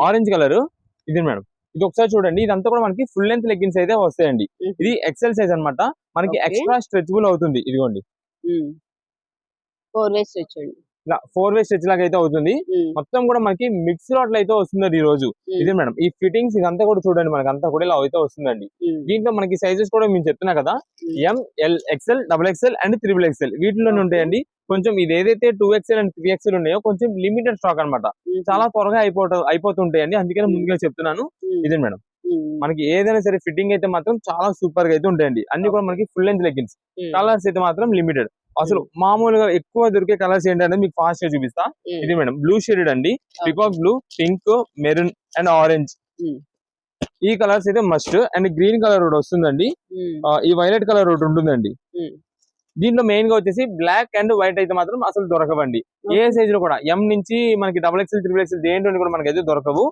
ఆరెంజ్ కలర్. ఇది మేడం, ఇది ఒకసారి చూడండి. ఇదంతా కూడా మనకి ఫుల్ లెంత్ లెగ్గిన్స్ అయితే వస్తాయండి. ఇది XL సైజ్ అన్నమాట. మనకి ఎక్స్ట్రా స్ట్రెచబుల్ అవుతుంది. ఇదిగోండి, 4 వే స్ట్రెచ్ అండి, ఇలా 4 వే స్ట్రెచ్ లాగా అయితే అవుతుంది. మొత్తం కూడా మనకి మిక్స్ లాట్ అయితే వస్తుంది ఈ రోజు. ఇది మేడం, ఈ ఫిట్టింగ్స్ ఇదంతా కూడా చూడండి, మనకి అంతా కూడా ఇలా అయితే వస్తుందండి. దీంట్లో మనకి సైజెస్ కూడా మేము చెప్తున్నా కదా, ML, XL, XXL and XXL వీటిలోనే ఉంటాయండి. కొంచెం ఇది ఏదైతే 2XL అండ్ 3XL ఉన్నాయో కొంచెం లిమిటెడ్ స్టాక్ అన్నమాట. చాలా త్వరగా అయిపోతుంటాయండి, అందుకని ముందుగా చెప్తున్నాను. ఇదే మేడం, మనకి ఏదైనా సరే ఫిట్టింగ్ అయితే మాత్రం చాలా సూపర్ గా అయితే ఉంటాయండి. అన్ని కూడా మనకి ఫుల్ లెంత్ లెగ్గిన్స్. కలర్స్ అయితే మాత్రం లిమిటెడ్. అసలు మామూలుగా ఎక్కువ దొరికే కలర్స్ ఏంటంటే మీకు ఫాస్ట్ గా చూపిస్తా. ఇది మేడం, బ్లూ షేడెడ్ అండి, peacock blue, pink, maroon and orange. ఈ కలర్స్ అయితే మస్ట్. అండ్ గ్రీన్ కలర్ ఒకటి వస్తుందండి, ఈ వైలెట్ కలర్ ఒకటి ఉంటుందండి. దీంట్లో మెయిన్ గా వచ్చేసి బ్లాక్ అండ్ వైట్ అయితే మాత్రం అసలు దొరకవండి. ఏ సైజ్ లో కూడా M నుంచి మనకి XXL, XXL దేంట్లో కూడా మనకైతే దొరకవు.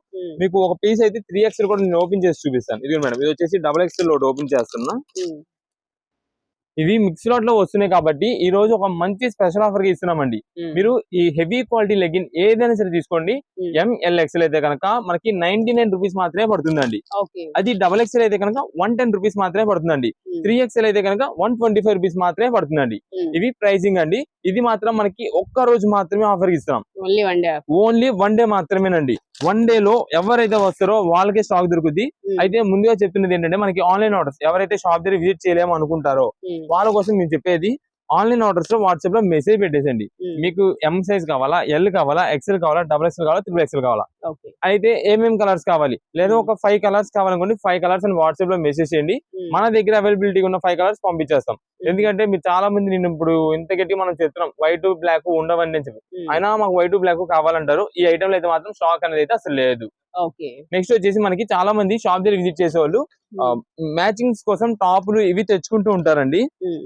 మీకు ఒక పీస్ అయితే 3XL కూడా నేను ఓపెన్ చేసి చూపిస్తాను. ఇది మేడం, ఇది వచ్చేసి XXL ఒకటి ఓపెన్ చేస్తున్నా. ఇవి మిక్స్ లాట్ లో వస్తున్నాయి కాబట్టి ఈ రోజు ఒక మంచి స్పెషల్ ఆఫర్ గా ఇస్తున్నామండి. మీరు ఈ హెవీ క్వాలిటీ లెగ్గిన్ ఏదైనా సరే తీసుకోండి. ML, XL అయితే కనుక మనకి 99 రూపీస్ మాత్రమే పడుతుందండి. అది XXL అయితే కనుక 110 రూపీస్ మాత్రమే పడుతుందండి. 3XL అయితే కనుక 125 రూపీస్ మాత్రమే పడుతుందండి. ఇవి ప్రైసింగ్ అండి. ఇది మాత్రం మనకి ఒక్క రోజు మాత్రమే ఆఫర్ ఇస్తున్నాం. ఓన్లీ 1 డే మాత్రమేనండి. 1 డే లో ఎవరైతే వస్తారో వాళ్ళకే స్టాక్ దొరుకుద్ది. అయితే ముందుగా చెప్తున్నది ఏంటంటే, మనకి ఆన్లైన్ ఆర్డర్స్ ఎవరైతే షాప్ దగ్గర విజిట్ చేయలేము అనుకుంటారో వాళ్ళ కోసం నేను చెప్పేది, ఆన్లైన్ ఆర్డర్స్ లో వాట్సాప్ లో మెసేజ్ పెట్టేసండి. మీకు M సైజ్ కావాలా, L కావాలా, XL కావాలా, XXL కావాలా, XXL కావాలా, అయితే ఏమేం కలర్స్ కావాలి, లేదా ఒక 5 కలర్స్ కావాలనుకోండి, 5 కలర్స్ అని వాట్సాప్ లో మెసేజ్ చేయండి. మన దగ్గర అవైలబిలిటీ ఉన్న 5 కలర్స్ పంపించేస్తాం. ఎందుకంటే మీరు చాలా మంది నేను ఇప్పుడు ఇంత గట్టి మనం చెప్తున్నాం వైట్ బ్లాక్ ఉండవని చెప్పి, అయినా మాకు వైట్ బ్లాక్ కావాలంటారు. ఈ ఐటమ్ లో అయితే మాత్రం స్టాక్ అనేది అయితే అసలు లేదు. ఓకే. నెక్స్ట్ వచ్చేసి మనకి చాలా మంది షాప్ దగ్గర విజిట్ చేసేవాళ్ళు మ్యాచింగ్స్ కోసం టాపులు ఇవి తెచ్చుకుంటూ ఉంటారండి.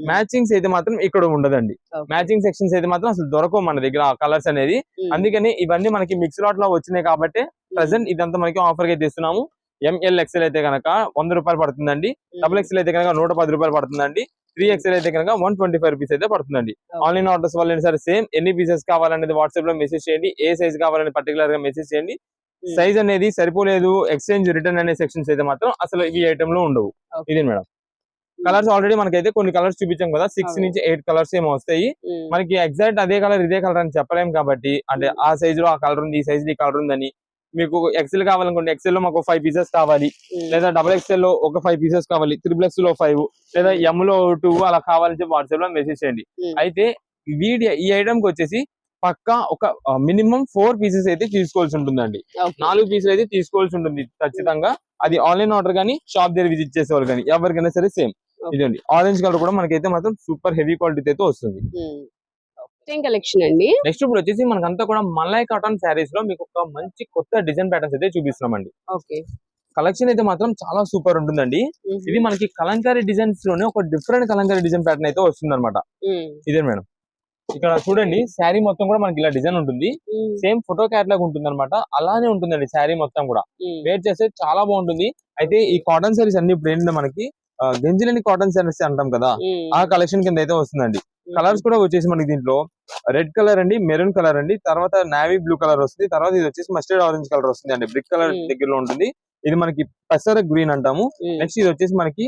మ్యాచింగ్స్ అయితే మాత్రం ఇక్కడ ఉండదండి. మ్యాచింగ్ సెక్షన్స్ అయితే మాత్రం అసలు దొరకవు మన దగ్గర ఆ కలర్స్ అనేది. అందుకని ఇవన్నీ మనకి మిక్స్ లాట్ లో వచ్చినాయి కాబట్టి ప్రెసెంట్ ఇదంతా మనకి ఆఫర్ గా తెస్తున్నాము. ఎంఎల్ ఎక్స్ఎల్ అయితే కనుక 100 రూపాయలు పడుతుందండి. డబుల్ ఎక్స్ఎల్ అయితే కనుక 110 రూపాయలు పడుతుందండి. 3XL అయితే కనుక 125 రూపీస్ అయితే పడుతుందండి. ఆన్లైన్ ఆర్డర్స్ వల్ల సరే సేమ్ ఎన్ని పీసెస్ కావాలనేది వాట్సాప్ లో మెసేజ్ చేయండి. ఏ సైజ్ కావాలని పర్టికులర్ గా మెసేజ్ చేయండి. సైజ్ అనేది సరిపోలేదు, ఎక్స్చేంజ్ రిటర్న్ అనే సెక్షన్స్ అయితే మాత్రం అసలు ఈ ఐటమ్ లో ఉండవు. ఇది మేడం. కలర్స్ ఆల్రెడీ మనకైతే కొన్ని కలర్స్ చూపించాం కదా, 6 నుంచి 8 కలర్స్ ఏమో వస్తాయి. మనకి ఎగ్జాక్ట్ అదే కలర్ ఇదే కలర్ అని చెప్పలేం కాబట్టి, అంటే ఆ సైజ్ లో ఆ కలర్ ఉంది, ఈ సైజ్ లో ఈ కలర్ ఉందని. మీకు ఎక్సెల్ కావాలనుకోండి, ఎక్సెల్ లో మాకు 5 పీసెస్ కావాలి, లేదా డబుల్ ఎక్సెల్ లో ఒక 5 పీసెస్ కావాలి, ట్రిపుల్ ఎక్స్ లో 5, లేదా ఎం లో 2 అలా కావాలని చెప్పి వాట్సాప్ లో మెసేజ్ చేయండి. అయితే ఈ ఐటమ్ కి వచ్చేసి పక్కా ఒక మినిమం 4 పీసెస్ అయితే తీసుకోవాల్సి ఉంటుందండి. 4 పీసులు అయితే తీసుకోవాల్సి ఉంటుంది ఖచ్చితంగా. అది ఆన్లైన్ ఆర్డర్ కానీ షాప్ దగ్గర విజిట్ చేసేవాళ్ళు కానీ ఎవరికైనా సరే సేమ్. ఇదండి ఆరెంజ్ కలర్ కూడా మనకైతే మాత్రం సూపర్ హెవీ క్వాలిటీ అయితే వస్తుంది. కలెక్షన్ అండి. నెక్స్ట్ ఇప్పుడు వచ్చేసి మనకంతా కూడా మలై కాటన్ శారీస్ లో మీకు ఒక మంచి కొత్త డిజైన్ ప్యాటర్న్స్ అయితే చూపిస్తున్నామండి. కలెక్షన్ అయితే మాత్రం చాలా సూపర్ ఉంటుందండి. ఇది మనకి కలంకారీ డిజైన్స్ లోనే ఒక డిఫరెంట్ కలంకారీ డిజైన్ ప్యాటర్న్ అయితే వస్తుంది అనమాట. ఇదే మేడం, ఇక్కడ చూడండి శారీ మొత్తం కూడా మనకి ఇలా డిజైన్ ఉంటుంది. సేమ్ ఫోటో క్యాటలాగ్ ఉంటుంది అనమాట. అలానే ఉంటుందండి శారీ మొత్తం కూడా. వేర్ చేస్తే చాలా బాగుంటుంది. అయితే ఈ కాటన్ శారీస్ అన్ని ఇప్పుడు ఏంటంటే మనకి గంజిలేని కాటన్ శారీస్ అంటాం కదా, ఆ కలెక్షన్ కింద అయితే వస్తుందండి. కలర్స్ కూడా వచ్చేసి మనకి దీంట్లో రెడ్ కలర్ అండి, మెరూన్ కలర్ అండి, తర్వాత నావీ బ్లూ కలర్ వస్తుంది, తర్వాత ఇది వచ్చేసి మస్టర్డ్ ఆరెంజ్ కలర్ వస్తుంది అండి. బ్రిక్ కలర్ దగ్గరలో ఉంటుంది. ఇది మనకి పెసర గ్రీన్ అంటాము. నెక్స్ట్ ఇది వచ్చేసి మనకి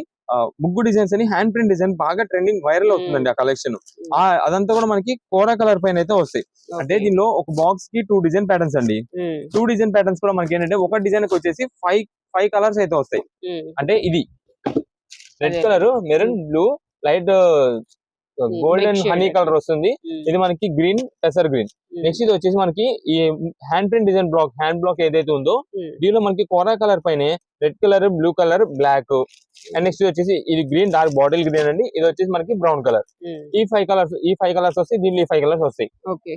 ముగ్గు డిజైన్స్ అని హ్యాండ్ ప్రింట్ డిజైన్ బాగా ట్రెండింగ్ వైరల్ అవుతుందండి ఆ కలెక్షన్. అదంతా కూడా మనకి కోరా కలర్ పైన అయితే వస్తాయి. అంటే దీనిలో ఒక బాక్స్ కి 2 డిజైన్ ప్యాటర్న్స్ అండి. 2 డిజైన్ ప్యాటర్న్స్ కూడా మనకి ఏంటంటే ఒక డిజైన్ కి వచ్చేసి 5 కలర్స్ అయితే వస్తాయి. అంటే ఇది red colour, maroon blue, light golden honey colour వస్తుంది. ఇది మనకి గ్రీన్, పెసర్ గ్రీన్. నెక్స్ట్ ఇది వచ్చేసి మనకి ఈ hand print design hand block ఏదైతే ఉందో దీనిలో మనకి కోరా కలర్ పైన red colour, blue colour, black. And next వచ్చేసి ఇది గ్రీన్, డార్క్ బాటిల్ గ్రీన్ అండి. ఇది వచ్చేసి మనకి బ్రౌన్ కలర్. ఈ 5 కలర్స్ వస్తాయి. దీనిలో ఈ 5 కలర్స్ వస్తాయి.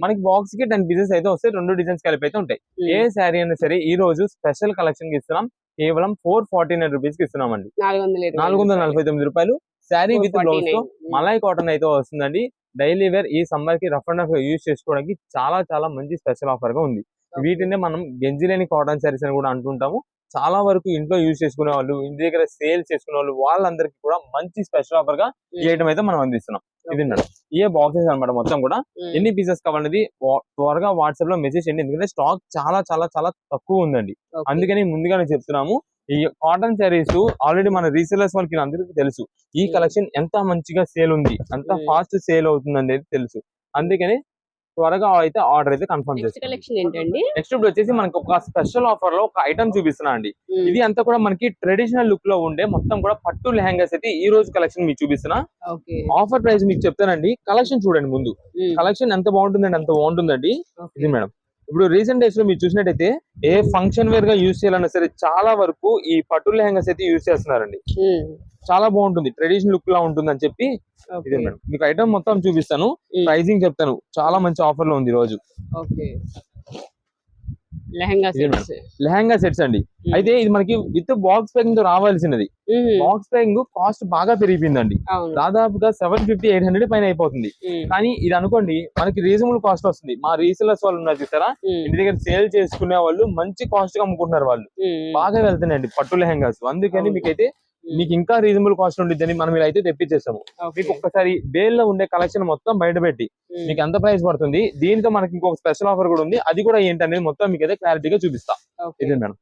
మనకి బాక్స్ కి 10 పీసెస్ అయితే వస్తాయి. 2 డిజైన్స్ కలిపి అయితే ఉంటాయి. ఏ శారీ అయినా సరే ఈ రోజు స్పెషల్ కలెక్షన్ కి ఇస్తున్నాం. కేవలం 449 రూపీస్ కి ఇస్తున్నామండి. 449 రూపాయలు. శారీ విత్ బ్లౌజ్ తో మలై కాటన్ అయితే వస్తుందండి. డైలీ వేర్ ఈ సమ్మర్ కి రఫ్ అండ్ రఫ్ యూజ్ చేసుకోవడానికి చాలా చాలా మంచి స్పెషల్ ఆఫర్ గా ఉంది. వీటినే మనం గంజిలేని కాటన్ శారీస్ అని కూడా అంటుంటాము. చాలా వరకు ఇంట్లో యూజ్ చేసుకునే వాళ్ళు, ఇంటి దగ్గర సేల్ చేసుకునే వాళ్ళు, వాళ్ళందరికీ కూడా మంచి స్పెషల్ ఆఫర్ గా ఈ ఐటమ్ అయితే మనం అందిస్తున్నాం. ఇది మేడం, ఏ బాక్సెస్ అనమాట మొత్తం కూడా. ఎన్ని పీసెస్ కావాలనేది త్వరగా వాట్సాప్ లో మెసేజ్ చేయండి. ఎందుకంటే స్టాక్ చాలా చాలా చాలా తక్కువ ఉందండి. అందుకని ముందుగానే చెప్తున్నాము. ఈ కాటన్ శారీస్ ఆల్రెడీ మన రీసెలర్స్ వాళ్ళకి అందరికీ తెలుసు ఈ కలెక్షన్ ఎంత మంచిగా సేల్ ఉంది, ఎంత ఫాస్ట్ సేల్ అవుతుంది అనేది తెలుసు. అందుకని త్వరగా అయితే ఆర్డర్ అయితే కన్ఫర్మ్ చేస్తాం. నెక్స్ట్ ఇప్పుడు వచ్చేసి మనకి ఒక స్పెషల్ ఆఫర్ లో ఒక ఐటమ్ చూపిస్తున్నా అండి. ఇది అంతా కూడా మనకి ట్రెడిషనల్ లుక్ లో ఉండే మొత్తం కూడా పట్టు లెహంగాస్ అయితే ఈ రోజు కలెక్షన్ మీకు చూపిస్తున్నా. ఆఫర్ ప్రైస్ మీకు చెప్తానండి. కలెక్షన్ చూడండి ముందు. కలెక్షన్ ఎంత బాగుంటుందండి, అంత బాగుంటుందండి. ఇది మేడం, ఇప్పుడు రీసెంట్ డేస్ లో మీరు చూసినట్టయితే ఏ ఫంక్షన్ వేర్ గా యూజ్ చేయాలన్నా సరే చాలా వరకు ఈ పట్టు లెహంగాస్ అయితే యూజ్ చేస్తున్నారండి. చాలా బాగుంటుంది, ట్రెడిషనల్ లుక్ లా ఉంటుంది అని చెప్పి. ఇదే మేడం, మీకు ఐటమ్ మొత్తం చూపిస్తాను, ప్రైజింగ్ చెప్తాను. చాలా మంచి ఆఫర్ లో ఉంది ఈ రోజు. లెహంగా సెట్స్ అండి. అయితే ఇది మనకి విత్ బాక్స్ ప్యాకింగ్ తో రావాల్సినది. బాక్స్ ప్యాకింగ్ కాస్ట్ బాగా పెరిగిపోయిందండి. దాదాపుగా 750-800 పైన అయిపోతుంది. కానీ ఇది అనుకోండి మనకి రీజనబుల్ కాస్ట్ వస్తుంది. మా రీసెలర్స్ వాళ్ళు ఉన్నారు చూసారా, ఇంటి దగ్గర సేల్ చేసుకునే వాళ్ళు మంచి కాస్ట్ గా అమ్ముకుంటున్నారు. వాళ్ళు బాగా వెళ్తున్నాయండి పట్టు లెహంగాస్. అందుకని మీకైతే మీకు ఇంకా రీజనబుల్ కాస్ట్ ఉండిద్దని మనం ఇలా అయితే తెప్పించేస్తాము. మీకు ఒక్కసారి బేల్ లో ఉండే కలెక్షన్ మొత్తం బయట పెట్టి మీకు ఎంత ప్రైస్ పడుతుంది, దీంతో మనకి ఇంకొక స్పెషల్ ఆఫర్ కూడా ఉంది. అది కూడా ఏంటనేది మొత్తం మీకు అయితే క్లారిటీగా చూపిస్తా. ఇదే మేడం,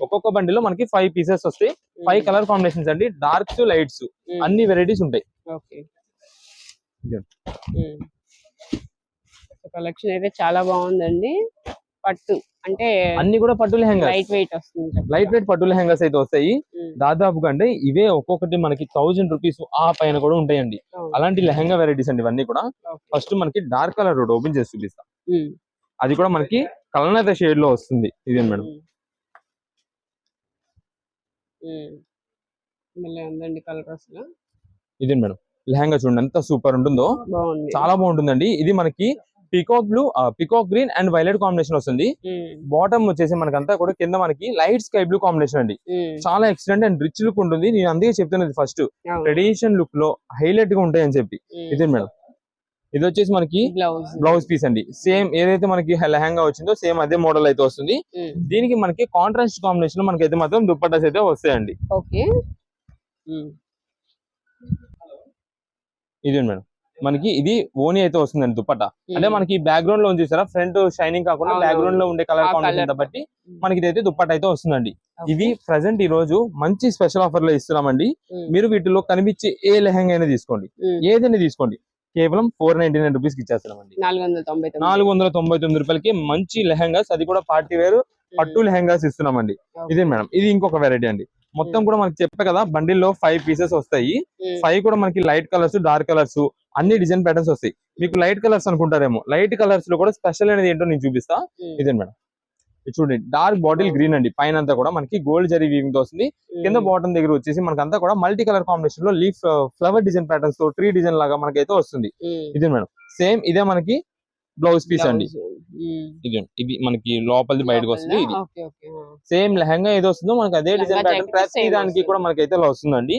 ఒక్కొక్క బండిలో మనకి 5 పీసెస్ వస్తాయి. 5 కలర్ కాంబినేషన్స్ అండి, డార్క్స్, లైట్స్ అన్ని వెరైటీస్ ఉంటాయి. కలెక్షన్ అయితే చాలా బాగుందండి. పట్టు అంటే అన్ని కూడా పట్టు లెహంగాస్, లైట్ వెయిట్ వస్తుంది. లైట్ వెయిట్ పట్టు లెహంగాస్ అయితే వస్తాయి. దాదాపుగా అంటే ఇవే ఒక్కొక్కటి మనకి 1000 రూపీస్ ఆ పైన కూడా ఉంటాయండి. అలాంటి లెహంగా వెరైటీస్ అండి ఇవన్నీ కూడా. ఫస్ట్ మనకి డార్క్ కలర్ రోడ్ ఓపెన్ చేసి చూపిస్తా. అది కూడా మనకి కలనేత షేడ్ లో వస్తుంది. ఇదే మేడం, ఇదే మేడం లెహంగా చూడండి ఎంత సూపర్ ఉంటుందో. చాలా బాగుంటుందండి. ఇది మనకి peacock green and violet combination వస్తుంది. బాటమ్ వచ్చేసి మనకంతా కూడా కింద మనకి లైట్ స్కై బ్లూ కాంబినేషన్ అండి. చాలా ఎక్సలెంట్ అండ్ రిచ్ లుక్ ఉంటుంది. నేను అందుకే చెప్తున్నది ఫస్ట్ ట్రెడిషన్ లుక్ లో హైలైట్ గా ఉంటాయని చెప్పి. ఇదే మేడం, ఇది వచ్చేసి మనకి బ్లౌజ్ పీస్ అండి. సేమ్ ఏదైతే మనకి లెహంగా వచ్చిందో సేమ్ అదే మోడల్ అయితే వస్తుంది. దీనికి మనకి కాంట్రాస్ట్ కాంబినేషన్ లో మనకైతే మాత్రం దుప్పటాస్ అయితే వస్తాయండి. ఇది మేడం, మనకి ఇది ఓనీ అయితే వస్తుందండి దుప్పట. అంటే మనకి బ్యాక్గ్రౌండ్ లో చూసారా, ఫ్రంట్ షైనింగ్ కాకుండా బ్యాక్గ్రౌండ్ లో ఉండే కలర్ కాంబినేషన్ బట్టి మనకి ఇదైతే దుప్పట అయితే వస్తుందండి. ఇది ప్రెసెంట్ ఈ రోజు మంచి స్పెషల్ ఆఫర్ లో ఇస్తున్నామండి. మీరు వీటిలో కనిపించే ఏ లెహంగా అయినా తీసుకోండి, ఏదైనా తీసుకోండి, కేవలం 499 రూపీస్ కి ఇచ్చేస్తున్నామండి. 499 రూపాయలకి మంచి లెహంగాస్, అది కూడా పార్టీ వేర్ పట్టు లెహంగాస్ ఇస్తున్నామండి. ఇదే మేడం, ఇది ఇంకొక వెరైటీ అండి. మొత్తం కూడా మనకి చెప్పే కదా, బండిల్లో 5 పీసెస్ వస్తాయి. 5 కూడా మనకి లైట్ కలర్స్, డార్క్ కలర్స్, అన్ని డిజైన్ ప్యాటర్న్స్ వస్తాయి. మీకు లైట్ కలర్స్ అనుకుంటారేమో, లైట్ కలర్స్ లో కూడా స్పెషల్ అనేది ఏంటో నేను చూపిస్తా. ఇదే మేడం, చూడండి, డార్క్ బాటిల్ గ్రీన్ అండి. పైన అంతా కూడా మనకి గోల్డ్ జరీ వీవింగ్ తో వస్తుంది. కింద బాటమ్ దగ్గర వచ్చేసి మనకంతా కూడా మల్టీ కలర్ కాంబినేషన్ లో లీఫ్ ఫ్లవర్ డిజైన్ ప్యాటర్న్స్ తో ట్రీ డిజైన్ లాగా మనకైతే వస్తుంది. ఇదే మేడం, సేమ్ ఇదే మనకి బ్లౌజ్ పీస్ అండి. ఇది మనకి లోపలిది బయటకు వస్తుంది. ఇది సేమ్ లెహంగా ఏదో వస్తుందో మనకి అదే డిజైన్ ప్యాటర్న్ ప్రతి దానికి కూడా మనకైతే ఇలా వస్తుందండి.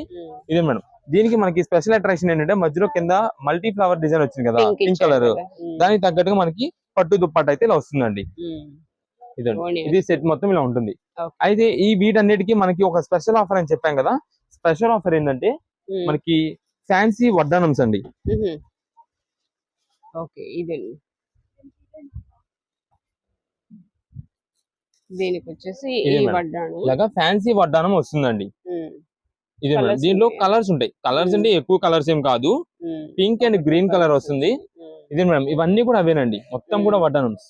ఇదే మేడం, దీనికి మనకి స్పెషల్ అట్రాక్షన్ ఏంటంటే మధ్యలో కింద మల్టీ ఫ్లవర్ డిజైన్ వచ్చింది కదా, పింక్ కలర్, దానికి తగ్గట్టుగా మనకి పట్టు దుప్పట్ట అయితే ఇలా వస్తుందండి. ఇదండి, ఇది సెట్ మొత్తం ఇలా ఉంటుంది. అయితే ఈ వీటన్నిటికీ మనకి ఒక స్పెషల్ ఆఫర్ అని చెప్పాం కదా. స్పెషల్ ఆఫర్ ఏంటంటే మనకి ఫ్యాన్సీ వడ్డానమ్స్ అండి. దీనికి వచ్చేసి ఇలాగా ఫ్యాన్సీ వడ్డానం వస్తుందండి. ఇది దీనిలో కలర్స్ ఉంటాయి. కలర్స్ అంటే ఎక్కువ కలర్స్ ఏం కాదు, పింక్ అండ్ గ్రీన్ కలర్ వస్తుంది. ఇదే మేడం, ఇవన్నీ కూడా అవేనండి. మొత్తం కూడా వడ్డానమ్స్,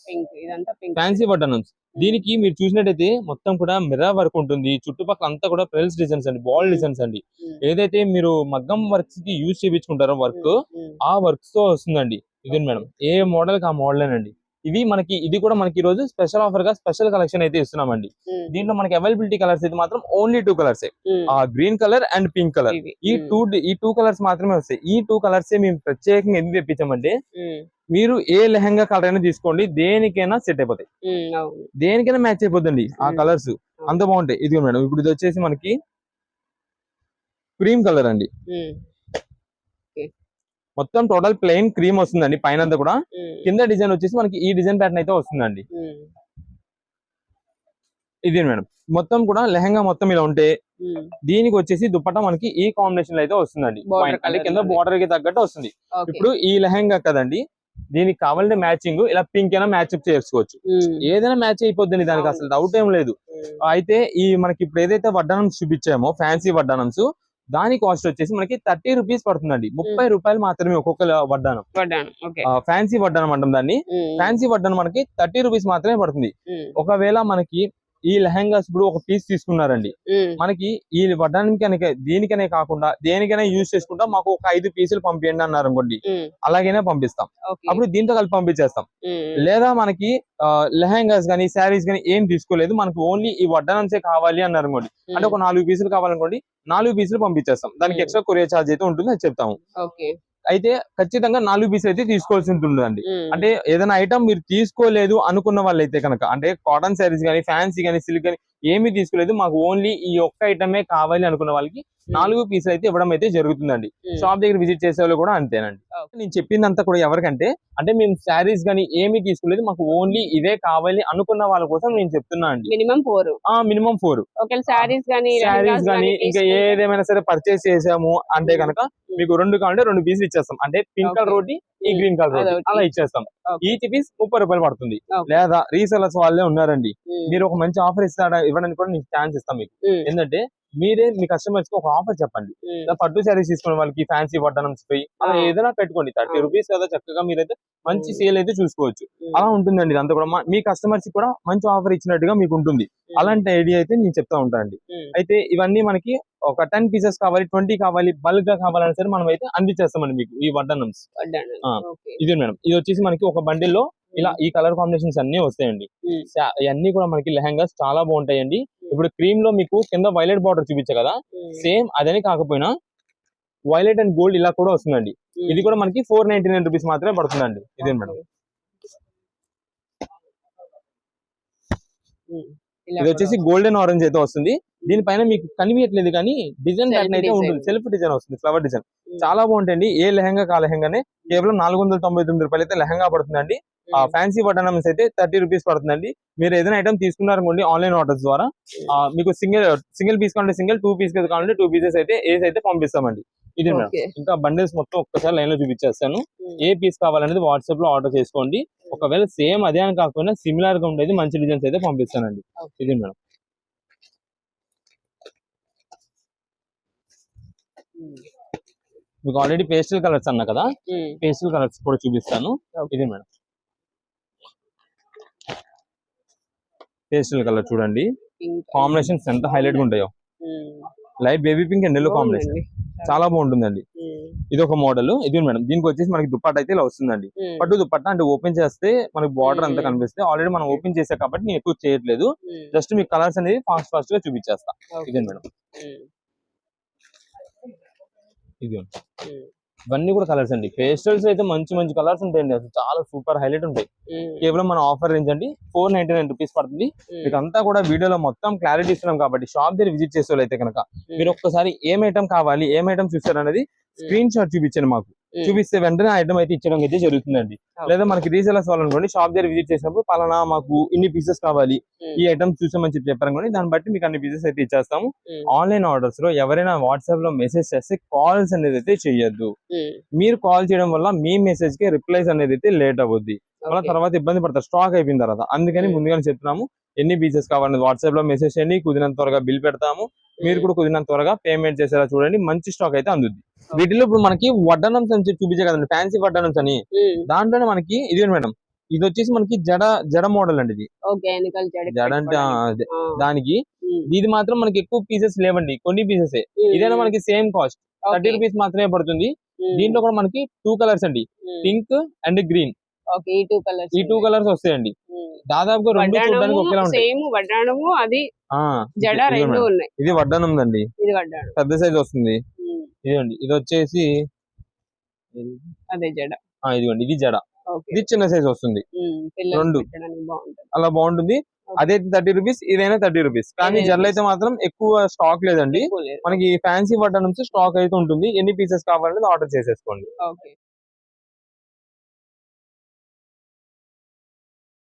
ఫ్యాన్సీ వడ్డానమ్స్. దీనికి మీరు చూసినట్టయితే మొత్తం కూడా మిర్రర్ వర్క్ ఉంటుంది. చుట్టుపక్కల అంతా కూడా ప్రెల్స్ డిజైన్స్ అండి, బాల్ డిజైన్స్ అండి. ఏదైతే మీరు మగ్గం వర్క్స్ కి యూజ్ చేయించుకుంటారో వర్క్, ఆ వర్క్స్ తో వస్తుందండి. ఇదే మేడం, ఏ మోడల్ కి ఆ మోడలేనండి. ఇది కూడా మనకి ఈ రోజు స్పెషల్ ఆఫర్ గా స్పెషల్ కలెక్షన్ అయితే ఇస్తున్నామండి. దీంట్లో మనకి అవైలబిలిటీ కలర్స్ అయితే మాత్రం ఓన్లీ 2 కలర్స్, ఆ green colour and pink colour. ఈ టూ కలర్స్ మాత్రమే వస్తాయి. ఈ 2 కలర్స్ మేము ప్రత్యేకంగా ఎందుకు తెప్పించామంటే, మీరు ఏ లెహంగా కలర్ అయినా తీసుకోండి, దేనికైనా సెట్ అయిపోతాయి, దేనికైనా మ్యాచ్ అయిపోద్దండి. ఆ కలర్స్ అంత బాగుంటాయి. ఇదిగో మేడం, ఇప్పుడు ఇది వచ్చేసి మనకి క్రీమ్ కలర్ అండి. మొత్తం టోటల్ ప్లెయిన్ క్రీమ్ వస్తుందండి పైన అంతా కూడా. కింద డిజైన్ వచ్చేసి మనకి ఈ డిజైన్ ప్యాటర్న్ అయితే వస్తుందండి. ఇది మేడం, మొత్తం కూడా లెహంగా మొత్తం ఇలా ఉంటే దీనికి వచ్చేసి దుపట్టా మనకి ఈ కాంబినేషన్ లో అయితే వస్తుందండి. అంటే కింద బార్డర్ కి తగ్గట్టు వస్తుంది. ఇప్పుడు ఈ లెహంగా కదండి, దీనికి కావాలంటే మ్యాచింగ్ ఇలా పింక్ అయినా మ్యాచ్ అప్ చేసుకోవచ్చు, ఏదైనా మ్యాచ్ అయిపోద్దండి, దానికి అసలు డౌట్ ఏం లేదు. అయితే ఈ మనకి ఇప్పుడు ఏదైతే వడ్డానమ్స్ చూపించామో ఫ్యాన్సీ వడ్డానమ్స్, దాని కాస్ట్ వచ్చేసి మనకి 30 రూపీస్ పడుతుందండి. 30 రూపాయలు మాత్రమే ఒక్కొక్క వడ్డానం. ఫ్యాన్సీ వడ్డానం అంటాం దాన్ని. ఫ్యాన్సీ వడ్డానం మనకి 30 రూపీస్ మాత్రమే పడుతుంది. ఒకవేళ మనకి ఈ లెహంగాస్ ఇప్పుడు ఒక పీస్ తీసుకున్నారండి, మనకి ఈ వడ్డానికి దీనికనే కాకుండా దేనికైనా యూజ్ చేసుకుంటా మాకు ఒక 5 పీసులు పంపించండి అన్నారు అనుకోండి, అలాగైనా పంపిస్తాం. అప్పుడు దీంతో కలిపి పంపించేస్తాం. లేదా మనకి లెహంగాస్ గానీ శారీస్ గానీ ఏం తీసుకోలేదు, మనకు ఓన్లీ ఈ వడ్డానంసే కావాలి అన్నారు అనుకోండి, అంటే ఒక 4 పీసులు కావాలనుకోండి, 4 పీసులు పంపించేస్తాం. దానికి ఎక్స్ట్రా కొరియర్ ఛార్జ్ అయితే ఉంటుంది, అది చెప్తాము. అయితే ఖచ్చితంగా 4 పీసులు అయితే తీసుకోవాల్సి ఉంటుందండి. అంటే ఏదైనా ఐటమ్ మీరు తీసుకోలేదు అనుకున్న వాళ్ళు అయితే కనుక, అంటే కాటన్ శారీస్ కానీ ఫ్యాన్సీ కానీ సిల్క్ కానీ ఏమీ తీసుకోలేదు, మాకు ఓన్లీ ఈ ఒక్క ఐటమే కావాలి అనుకున్న వాళ్ళకి 4 పీసులు అయితే ఇవ్వడం అయితే జరుగుతుందండి. షాప్ దగ్గర విజిట్ చేసే వాళ్ళు కూడా అంతేనండి. నేను చెప్పిందంతా కూడా ఎవరికంటే, అంటే మేము శారీస్ కానీ ఏమీ తీసుకోలేదు, మాకు ఓన్లీ ఇదే కావాలి అనుకున్న వాళ్ళ కోసం నేను చెప్తున్నా అండి. మినిమం 4 శారీస్ కానీ ఇంకా ఏదేమైనా సరే పర్చేస్ చేసాము అంటే కనుక మీకు 2 కావాలంటే 2 పీసులు ఇచ్చేస్తాం. అంటే పింక్ కలర్ రోటీ, ఈ గ్రీన్ కలర్ రోటీ అలా ఇచ్చేస్తాం. ఈచ్ పీస్ 30 రూపాయలు పడుతుంది. లేదా రీసెలర్స్ వాళ్ళే ఉన్నారండి, మీరు ఒక మంచి ఆఫర్ ఇవ్వడానికి కూడా నేను ఛాన్స్ ఇస్తాం మీకు. ఏంటంటే మీరే మీ కస్టమర్స్ కి ఒక ఆఫర్ చెప్పండి, పట్టు శారీస్ తీసుకున్న వాళ్ళకి ఫ్యాన్సీ వడ్డానమ్స్ పోయి అలా ఏదైనా పెట్టుకోండి. 30 రూపీస్ కదా, చక్కగా మీరైతే మంచి సేల్ అయితే చూసుకోవచ్చు. అలా ఉంటుందండి. ఇదంతా కూడా మీ కస్టమర్స్ కి కూడా మంచి ఆఫర్ ఇచ్చినట్టుగా మీకు ఉంటుంది. అలాంటి ఐడియా అయితే నేను చెప్తా ఉంటానండి. అయితే ఇవన్నీ మనకి ఒక 10 పీసెస్ కావాలి, 20 కావాలి, బల్క్ గా కావాలని సరే మనం అయితే అందించేస్తామండి మీకు ఈ వడ్డానమ్స్. ఇదే మేడం, ఇది వచ్చేసి మనకి ఒక బండిల్లో ఇలా ఈ కలర్ కాంబినేషన్స్ అన్ని వస్తాయండి. ఇవన్నీ కూడా మనకి లెహంగాస్ చాలా బాగుంటాయండి. ఇప్పుడు క్రీమ్ లో మీకు కింద వైలెట్ బార్డర్ చూపించా కదా, సేమ్ అదని కాకపోయినా వైలెట్ అండ్ గోల్డ్ ఇలా కూడా వస్తుందండి. ఇది కూడా మనకి 499 రూపీస్ మాత్రమే పడుతుందండి. ఇదే మేడం. ఇలా ఇది వచ్చేసి గోల్డెన్ ఆరెంజ్ అయితే వస్తుంది. దీనిపైన మీకు కనిపించట్లేదు కానీ డిజైన్ Self ప్యాటర్న్ అయితే design. ఉంటుంది. సెల్ఫ్ డిజైన్ వస్తుంది, ఫ్లవర్ డిజైన్. చాలా బాగుంటాయండి. ఏ లెహంగా కా లెహంగానే కేవలం 499 రూపాయలు అయితే లెహంగా పడుతుందండి. ఫ్యాన్సీ బటన్స్ అయితే 30 రూపీస్ పడుతుందండి. మీరు ఏదైనా ఐటమ్ తీసుకున్నారనుకోండి ఆన్లైన్ ఆర్డర్స్ ద్వారా మీకు సింగిల్ పీస్ కావాలంటే సింగిల్, 2 పీస్ కావాలంటే 2 పీసెస్ అయితే ఏస్ అయితే పంపిస్తామండి. ఇది మేడం. ఓకే. ఇంకా బండిల్స్ మొత్తం ఒక్కసారి లైన్ లో చూపించేస్తాను. ఏ పీస్ కావాలనేది వాట్సాప్ లో ఆర్డర్ చేసుకోండి. ఒకవేళ సేమ్ అదే అని కాకపోయినా సిమిలర్ గా ఉండేది మంచి డిజైన్స్ అయితే పంపిస్తానండి. ఇది మేడం. మీకు ఆల్రెడీ పేస్టల్ కలర్స్ అన్నా కదా, పేస్టల్ కలర్స్ కూడా చూపిస్తాను. ఇది మేడం, పేస్టల్ కలర్ చూడండి. కాంబినేషన్స్ ఎంత హైలైట్ గా ఉంటాయో. Light baby pink and yellow combination చాలా బాగుంటుందండి. ఇది ఒక మోడల్. ఇది మేడం, దీనికి వచ్చేసి మనకి దుప్పట్ట అయితే ఇలా వస్తుందండి. పట్టు దుప్పట్ట అంటే ఓపెన్ చేస్తే మనకి బార్డర్ అంతా కనిపిస్తే ఆల్రెడీ మనం ఓపెన్ చేసా కాబట్టి నేను ఎక్కువ చేయట్లేదు. జస్ట్ మీకు కలర్స్ అనేది ఫాస్ట్ గా చూపించేస్తా. ఇదే మేడం, ఇది ఇవన్నీ కూడా కలర్స్ అండి. పేస్టల్స్ అయితే మంచి మంచి కలర్స్ ఉంటాయండి. అసలు చాలా సూపర్ హైలైట్ ఉంటాయి. కేవలం మన ఆఫర్ రేంజ్ అండి 499 రూపీస్ పడుతుంది. మీకు అంతా కూడా వీడియోలో మొత్తం క్లారిటీ ఇస్తున్నాం కాబట్టి షాప్ దగ్గర విజిట్ చేసే వాళ్ళు అయితే కనుక మీరు ఒక్కసారి ఏం ఐటమ్ కావాలి, ఏం ఐటమ్ చూస్తారు అనేది స్క్రీన్ షాట్ చూపించండి. మాకు చూపిస్తే వెంటనే ఐటమ్ అయితే ఇచ్చడం అయితే జరుగుతుందండి. లేదా మనకి రీసెలర్స్ వాళ్ళనుకోండి షాప్ దగ్గర విజిట్ చేసినప్పుడు పలానా మాకు ఇన్ని పీసెస్ కావాలి, ఈ ఐటమ్స్ చూసామని చెప్పి చెప్పారనుకోండి, దాన్ని బట్టి మీకు అన్ని పీసెస్ అయితే ఇచ్చేస్తాము. ఆన్లైన్ ఆర్డర్స్ లో ఎవరైనా వాట్సాప్ లో మెసేజ్ చేస్తే కాల్స్ అనేది అయితే చెయ్యొద్దు. మీరు కాల్ చేయడం వల్ల మీ మెసేజ్ కి రిప్లైస్ అనేది అయితే లేట్ అవుద్ది. మళ్ళీ తర్వాత ఇబ్బంది పడతారు స్టాక్ అయిపోయిన తర్వాత. అందుకని ముందుగానే చెప్తున్నాము, ఎన్ని పీసెస్ కావాలని వాట్సాప్ లో మెసేజ్ చేయండి. కుదిరినంత త్వరగా బిల్ పెడతాము. మీరు కూడా కుదిరినంత త్వరగా పేమెంట్ చేసేలా చూడండి. మంచి స్టాక్ అయితే అందుద్ది. వీటిలో ఇప్పుడు మనకి వడ్డనమ్స్ అని చూపించే కదండి, ఫ్యాన్సీ వడ్డనమ్స్ అని. దాంట్లోనే మనకి ఇది మేడం, ఇది వచ్చేసి మనకి జడ మోడల్ అండి. ఇది జడ అంటే అదే దానికి. ఇది మాత్రం మనకి ఎక్కువ పీసెస్ లేవండి, కొన్ని పీసెస్. ఇదైనా మనకి సేమ్ కాస్ట్ 30 రూపీస్ మాత్రమే పడుతుంది. దీంట్లో కూడా మనకి 2 కలర్స్ అండి, పింక్ అండ్ గ్రీన్. ఈ 2 కలర్స్ వస్తాయండి. దాదాపుగా రెండు చూడడానికి ఒకేలా ఉంటాయి. ఇది వడ్డానం అండి, పెద్ద సైజ్ వస్తుంది. ఇదండి, ఇది వచ్చేసి ఇదిగోండి, ఇది జడ. ఇది చిన్న సైజ్ వస్తుంది. రెండు అలా బాగుంటుంది. అదైతే 30 రూపీస్, ఇదైనా 30 రూపీస్. కానీ జడలు అయితే మాత్రం ఎక్కువ స్టాక్ లేదండి. మనకి ఫ్యాన్సీ వడ్డానం స్టాక్ అయితే ఉంటుంది. ఎన్ని పీసెస్ కావాలనేది ఆర్డర్ చేసేసుకోండి.